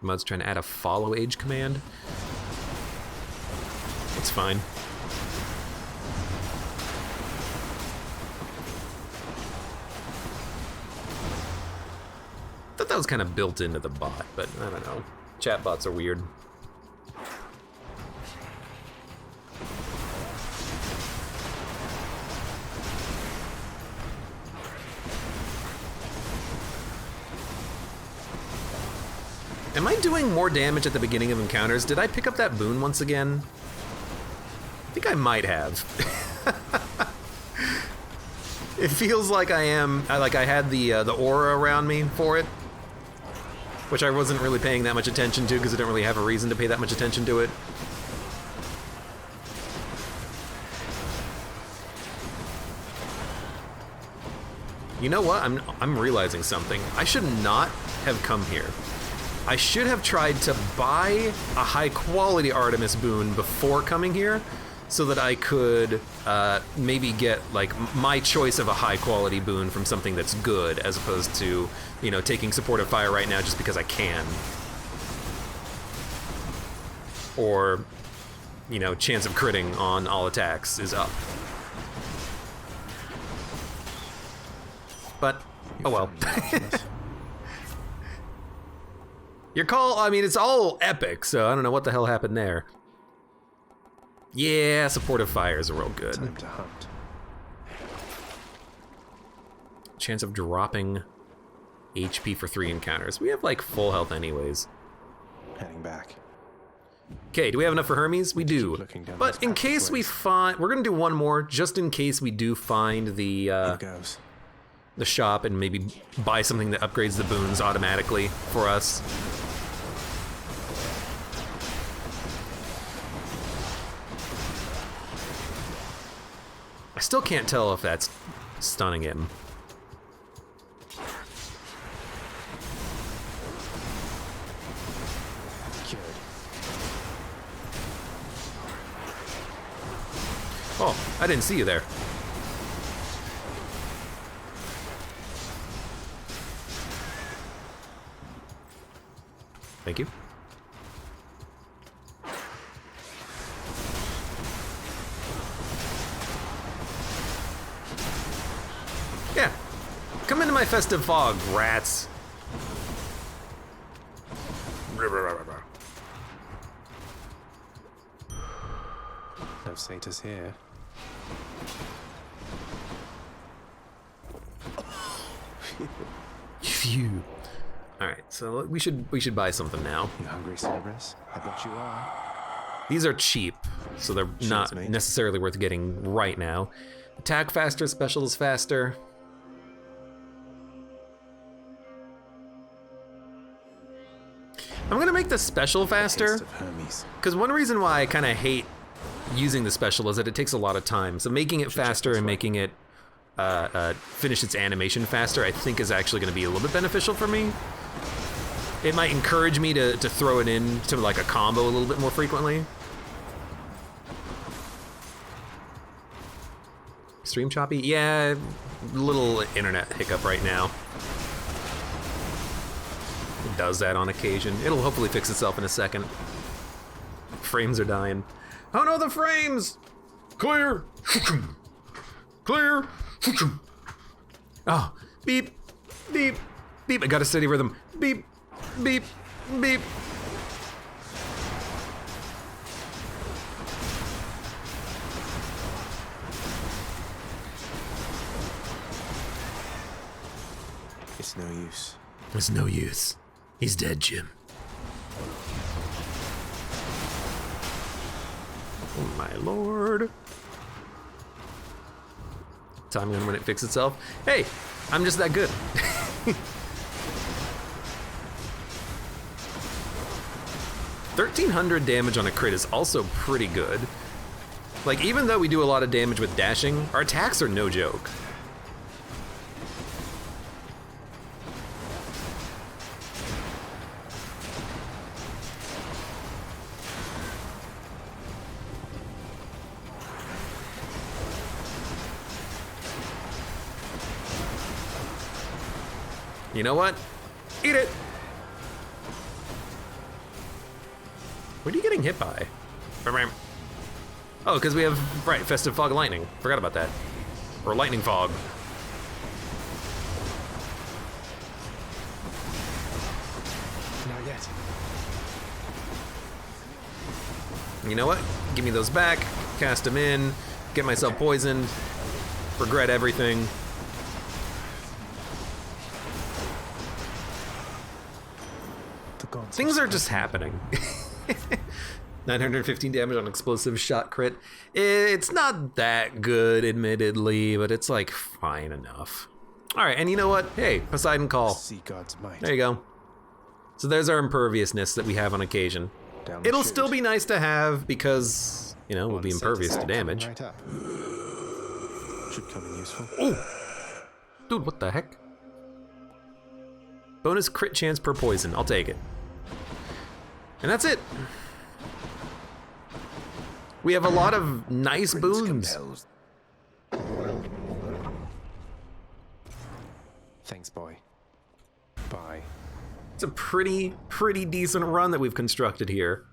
Mud's trying to add a follow age command. It's fine. Thought that was kind of built into the bot, but I don't know. Chat bots are weird. Am I doing more damage at the beginning of encounters? Did I pick up that boon once again? I think I might have. It feels like I am, like I had the aura around me for it, which I wasn't really paying that much attention to because I didn't really have a reason to pay that much attention to it. You know what? I'm realizing something. I should not have come here. I should have tried to buy a high-quality Artemis boon before coming here so that I could maybe get, like, my choice of a high-quality boon from something that's good as opposed to, you know, taking supportive fire right now just because I can. Or, you know, chance of critting on all attacks is up. But, oh well. Your call, I mean, it's all epic, so I don't know what the hell happened there. Yeah, supportive fires are real good. Time to hunt. Chance of dropping HP for 3 encounters. We have like full health anyways. Heading back. Okay, do we have enough for Hermes? We do. Looking down But those in case we pathways. find, we're gonna do one more, just in case we do find the Here goes. shop and maybe buy something that upgrades the boons automatically for us. I still can't tell if that's stunning him. Cured. Oh, I didn't see you there. Thank you. Yeah. Come into my festive fog, rats. No satyrs here. Phew. All right, so we should buy something now. You hungry, Cerberus? I bet you are. These are cheap, so they're not mate. necessarily worth getting right now. Attack faster, special is faster. the special faster. Taste of Hermes. Because one reason why I kind of hate using the special is that it takes a lot of time. So making it faster and making it finish its animation faster, I think is actually going to be a little bit beneficial for me. It might encourage me to throw it in to like a combo a little bit more frequently. Stream choppy? Yeah, little internet hiccup right now. It does that on occasion. It'll hopefully fix itself in a second. Frames are dying. Oh no, the frames! Clear! Clear! Oh, beep, beep, beep. I got a steady rhythm. Beep, beep, beep. It's no use. It's no use. He's dead, Jim. Oh my lord. Timing on when it fixes itself. Hey, I'm just that good. $1,300 damage on a crit is also pretty good. Like, even though we do a lot of damage with dashing, our attacks are no joke. You know what? Eat it! What are you getting hit by? Oh, because we have, right, Festive Fog Lightning. Forgot about that. Or Lightning Fog. Not yet. You know what? Give me those back, cast them in, get myself poisoned, regret everything. Things are just happening. 915 damage on explosive shot crit. It's not that good, admittedly, but it's like fine enough. All right, and you know what? Hey, Poseidon Call. See God's might. There you go. So there's our imperviousness that we have on occasion. Down the It'll chute. still be nice to have because, you know, we'll be One set impervious is to coming damage. Right up. Should come in useful. Oh, dude, what the heck? Bonus crit chance per poison. I'll take it. And that's it. We have a lot of nice boons. Thanks, boy. Bye. It's a pretty decent run that we've constructed here.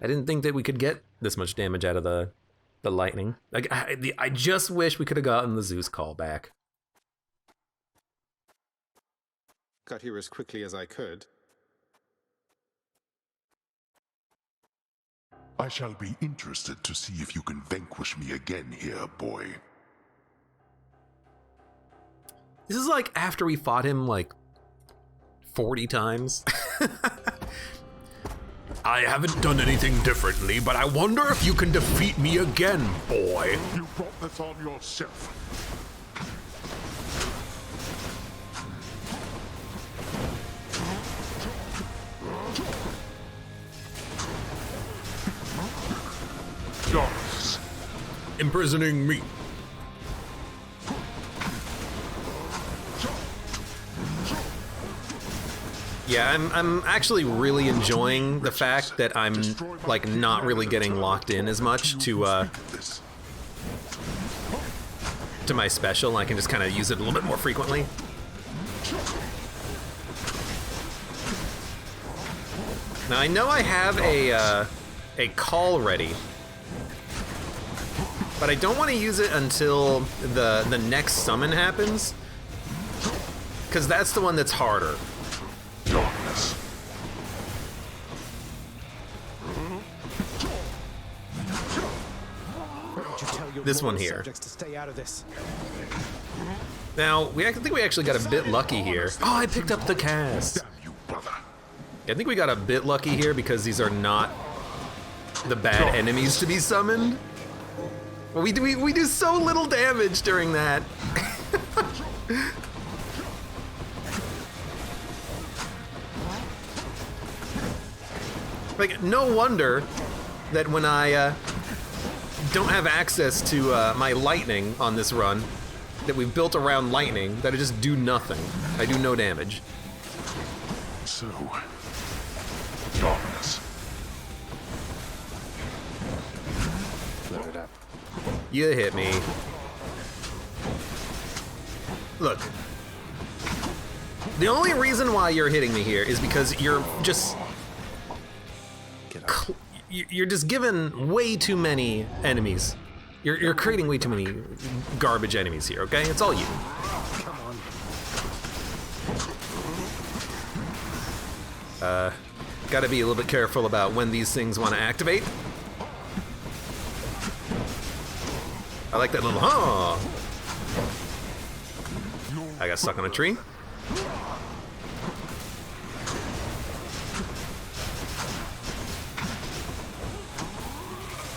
I didn't think that we could get this much damage out of the lightning. Like, I just wish we could have gotten the Zeus call back. Got here as quickly as I could. I shall be interested to see if you can vanquish me again here, boy. This is like after we fought him like 40 times. I haven't done anything differently, but I wonder if you can defeat me again, boy. You brought this on yourself. Yes. Imprisoning me. Yeah, I'm actually really enjoying the fact that I'm like not really getting locked in as much to my special. I can just kind of use it a little bit more frequently. Now I know I have a call ready, but I don't want to use it until the next summon happens, because that's the one that's harder. Darkness. This one here. To stay out of this. Now, I think we actually got a bit lucky here. Oh, I picked up the cast. Damn you, brother. I think we got a bit lucky here because these are not the bad enemies to be summoned. We do so little damage during that. Like, no wonder that when I don't have access to my lightning on this run, that we've built around lightning, that I just do nothing. I do no damage. So, darkness. Load it up. You hit me. Look. The only reason why you're hitting me here is because you're just... You're just given way too many enemies. You're creating way too many garbage enemies here, okay? It's all you. Come on. Gotta be a little bit careful about when these things want to activate. I like that little huh. I got stuck on a tree.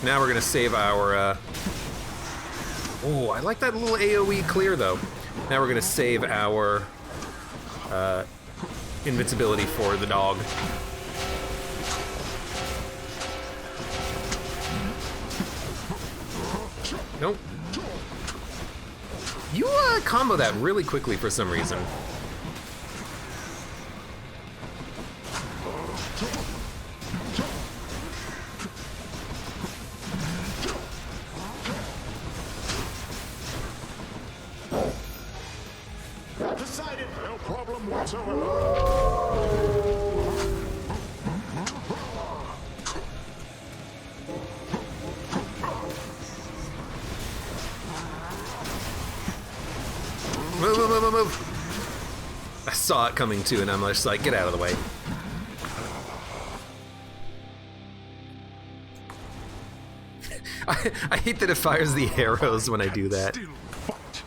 Now we're gonna save our, oh, I like that little AoE clear though. Now we're gonna save our invincibility for the dog. Nope. You combo that really quickly for some reason. Decided, no problem whatsoever. Move. I saw it coming too, and I'm just like, get out of the way. I hate that it fires the arrows when I do that. Still fight.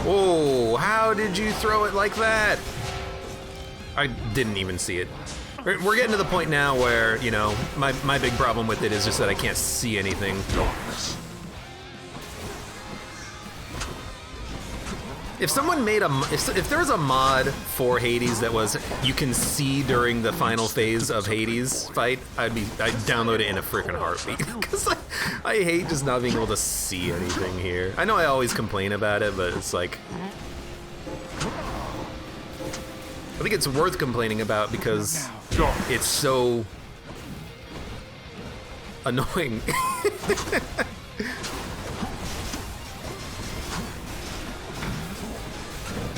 Oh, how did you throw it like that? I didn't even see it. We're getting to the point now where, you know, my big problem with it is just that I can't see anything. Darkness. If someone made if there was a mod for Hades that was you can see during the final phase of Hades fight, I'd download it in a freaking heartbeat because I hate just not being able to see anything here. I know I always complain about it, but it's like I think it's worth complaining about because it's so annoying.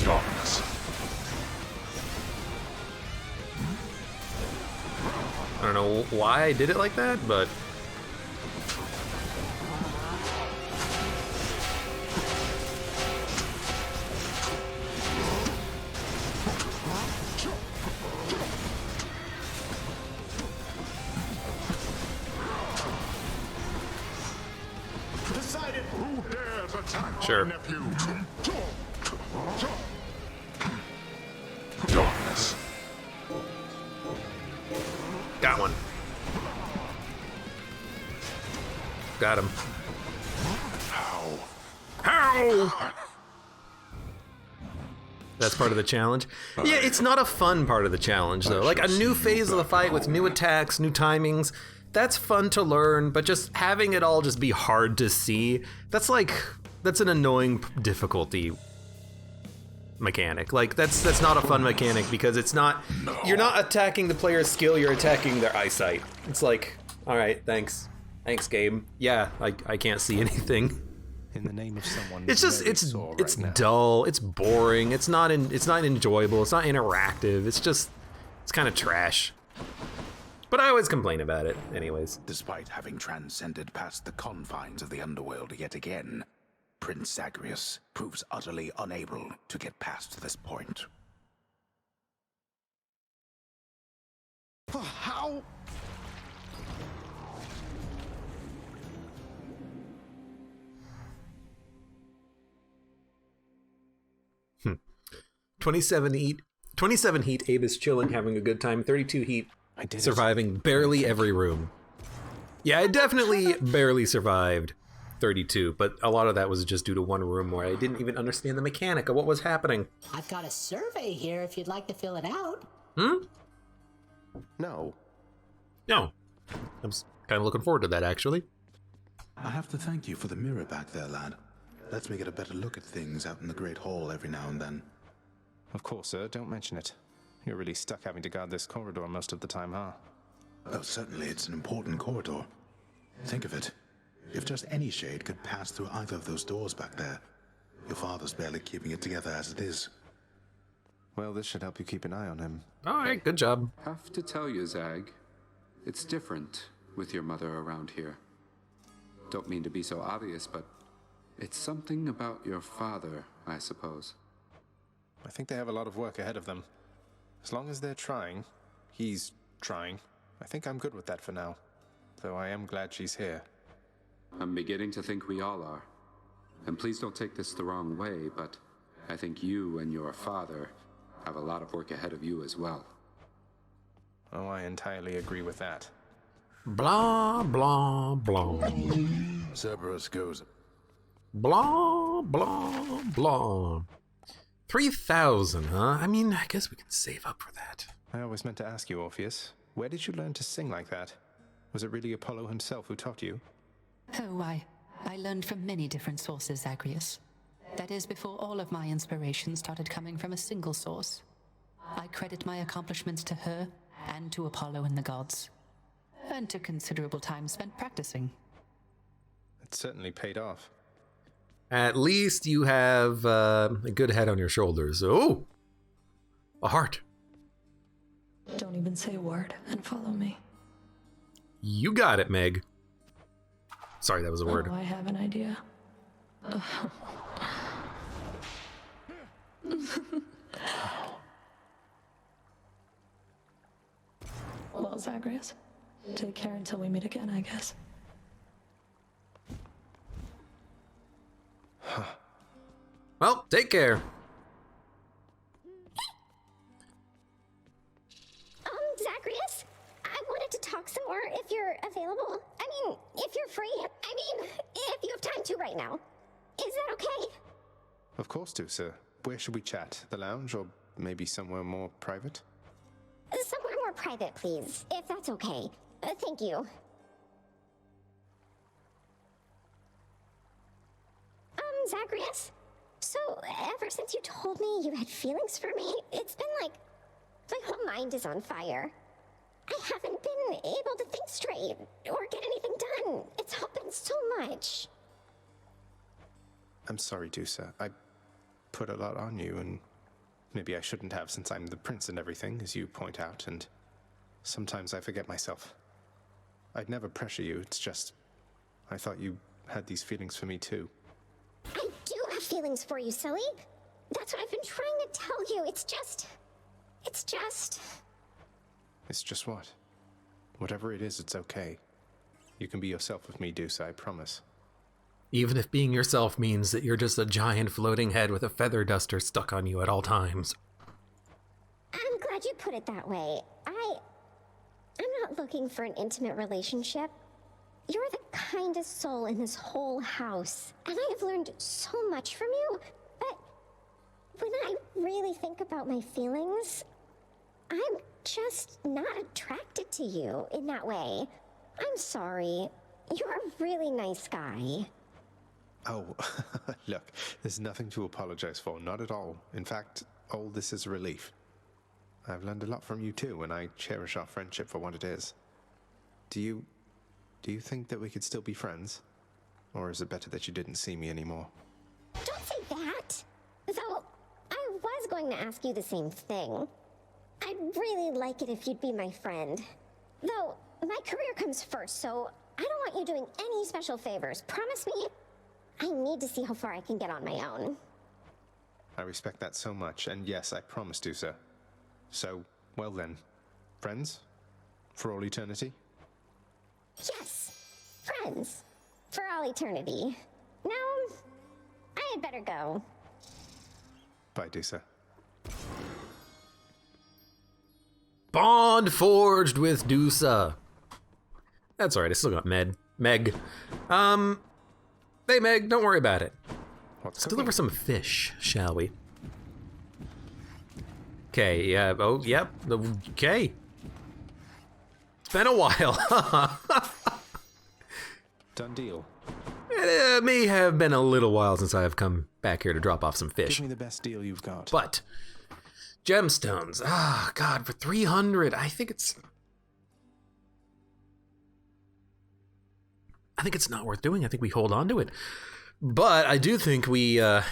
Darkness. I don't know why I did it like that, but Decided who dares attack Sure. my nephew. Darkness. got one. Got him. How? That's part of the challenge. Yeah, it's not a fun part of the challenge though. Like a new phase of the fight with new attacks, new timings, that's fun to learn, but just having it all just be hard to see, that's an annoying difficulty mechanic. Like that's not a fun mechanic because it's not, you're not attacking the player's skill, you're attacking their eyesight. It's like, all right, thanks game. Yeah, I can't see anything. In the name of someone. It's just very it's sore it's right now. dull, it's boring, it's not enjoyable, it's not interactive, it's kind of trash. But I always complain about it anyways. Despite having transcended past the confines of the Underworld yet again, Prince Zagreus proves utterly unable to get past this point. How? 27 heat, Abe is chilling, having a good time. 32 heat, I did it. surviving barely every room. Yeah, I definitely barely survived 32, but a lot of that was just due to one room where I didn't even understand the mechanic of what was happening. I've got a survey here if you'd like to fill it out. No. No. I'm kind of looking forward to that, actually. I have to thank you for the mirror back there, lad. Lets me get a better look at things out in the Great Hall every now and then. Of course, sir. Don't mention it. You're really stuck having to guard this corridor most of the time, huh? Oh, certainly, it's an important corridor. Think of it. If just any shade could pass through either of those doors back there, your father's barely keeping it together as it is. Well, this should help you keep an eye on him. All right, good job. Have to tell you, Zag, it's different with your mother around here. Don't mean to be so obvious, but it's something about your father, I suppose. I think they have a lot of work ahead of them. As long as they're trying, he's trying, I think I'm good with that for now. Though I am glad she's here. I'm beginning to think we all are. And please don't take this the wrong way, but I think you and your father have a lot of work ahead of you as well. Oh, I entirely agree with that. Blah, blah, blah. Cerberus goes. Blah, blah, blah. 3,000, huh? I mean, I guess we can save up for that. I always meant to ask you, Orpheus, where did you learn to sing like that? Was it really Apollo himself who taught you? Oh, I learned from many different sources, Zagreus. That is, before all of my inspiration started coming from a single source. I credit my accomplishments to her, and to Apollo and the gods. And to considerable time spent practicing. It certainly paid off. At least you have a good head on your shoulders. Oh! A heart. Don't even say a word and follow me. You got it, Meg. Sorry, that was a word. Oh, I have an idea. Well, Zagreus, take care until we meet again, I guess. Well, take care. Zagreus, I wanted to talk some more if you're available. I mean, if you're free. I mean, if you have time to right now. Is that okay? Of course, do, sir. Where should we chat? The lounge, or maybe somewhere more private? Somewhere more private, please, if that's okay. Thank you. Zagreus, so ever since you told me you had feelings for me, it's been like my whole mind is on fire. I haven't been able to think straight or get anything done. It's all been so much. I'm sorry, Dusa. I put a lot on you, and maybe I shouldn't have since I'm the prince and everything, as you point out, and sometimes I forget myself. I'd never pressure you, it's just I thought you had these feelings for me too. I do have feelings for you, silly. That's what I've been trying to tell you. It's just... It's just what? Whatever it is, it's okay. You can be yourself with me, Dusa, I promise. Even if being yourself means that you're just a giant floating head with a feather duster stuck on you at all times. I'm glad you put it that way. I'm not looking for an intimate relationship. You're the kindest soul in this whole house, and I have learned so much from you, but when I really think about my feelings, I'm just not attracted to you in that way. I'm sorry. You're a really nice guy. Oh, look, there's nothing to apologize for, not at all. In fact, all this is a relief. I've learned a lot from you too, and I cherish our friendship for what it is. Do you think that we could still be friends? Or is it better that you didn't see me anymore? Don't say that! Though, I was going to ask you the same thing. I'd really like it if you'd be my friend. Though, my career comes first, so I don't want you doing any special favors. Promise me? I need to see how far I can get on my own. I respect that so much, and yes, I promise to, sir. So, well then, friends? For all eternity? Yes, friends. For all eternity. Now, I had better go. Bye, Dusa. Bond forged with Dusa. That's alright, I still got Meg. Hey, Meg, don't worry about it. What's Let's deliver some fish, shall we? Okay, yeah, oh, yep, okay. It's been a while. Done deal. It may have been a little while since I have come back here to drop off some fish. Give me the best deal you've got. But gemstones, God, for 300, I think it's not worth doing. I think we hold on to it. But I do think we, oh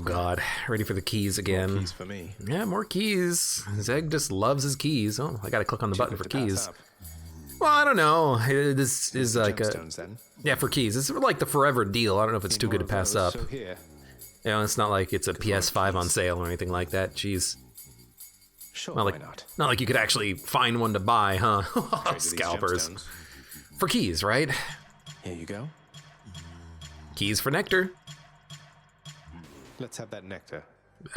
God, ready for the keys again. More keys for me. Yeah, more keys. Zeg just loves his keys. Oh, I gotta click on the button for keys. Well, I don't know. This is like then. Yeah, for keys. It's like the forever deal. I don't know if it's too good to pass up. So here. You know, it's not like it's a PS5 on sale or anything like that. Jeez. Sure, why not? Not like you could actually find one to buy, huh? Scalpers. For keys, right? Here you go. Keys for nectar. Let's have that nectar.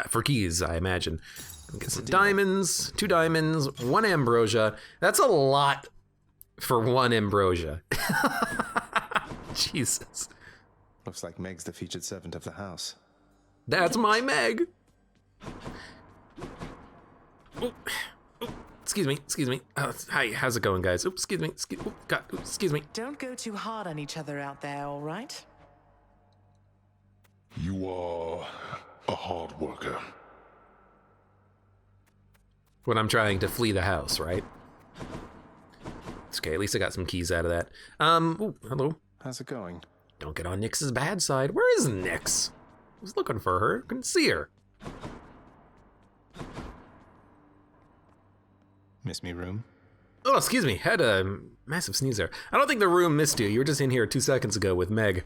For keys, I imagine. Get some diamonds, 2 diamonds, 1 ambrosia. That's a lot for 1 ambrosia. Jesus. Looks like Meg's the featured servant of the house. That's my Meg. Oh, excuse me. Hi, how's it going, guys? Oops, excuse me. Excuse me. Don't go too hard on each other out there, all right? You are a hard worker. When I'm trying to flee the house, right? It's okay, at least I got some keys out of that. Ooh, hello. How's it going? Don't get on Nyx's bad side. Where is Nyx? I was looking for her. Couldn't see her. Miss me, room? Oh, excuse me. Had a massive sneeze there. I don't think the room missed you. You were just in here 2 seconds ago with Meg.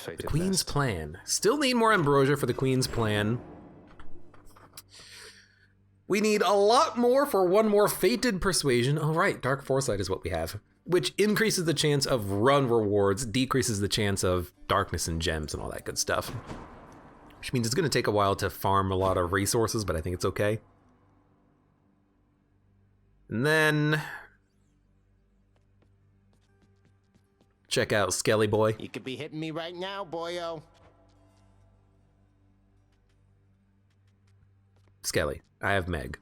The Queen's Plan. Still need more ambrosia for the Queen's Plan. We need a lot more for 1 more Fated Persuasion. Oh, right. Dark Foresight is what we have. Which increases the chance of run rewards, decreases the chance of darkness and gems and all that good stuff. Which means it's going to take a while to farm a lot of resources, but I think it's okay. And then check out Skelly Boy. You could be hitting me right now, boyo. Skelly. I have Meg.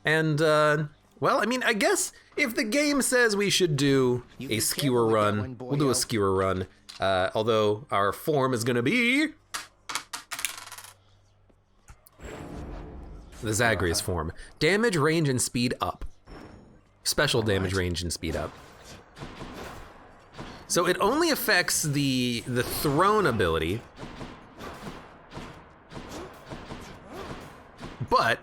And, well, I mean, I guess if the game says we should do a skewer run, we'll do a skewer run. Although our form is going to be the Zagreus form. Damage, range, and speed up. Special damage, range, and speed up. So it only affects the thrown ability. But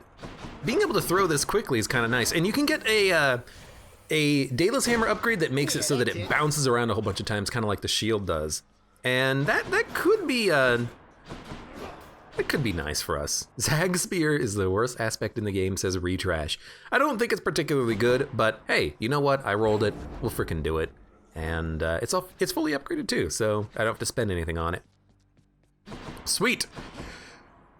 being able to throw this quickly is kind of nice. And you can get a Daedalus Hammer upgrade that makes it so that it bounces around a whole bunch of times, kind of like the shield does. And that could be it could be nice for us. Zag Spear is the worst aspect in the game, says Retrash. I don't think it's particularly good, but hey, you know what? I rolled it. We'll freaking do it. And it's fully upgraded too, so I don't have to spend anything on it. Sweet.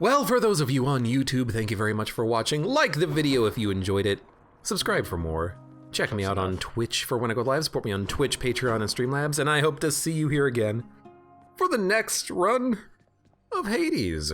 Well, for those of you on YouTube, thank you very much for watching. Like the video if you enjoyed it. Subscribe for more. Check me out on Twitch for when I go live. Support me on Twitch, Patreon, and Streamlabs. And I hope to see you here again for the next run of Hades.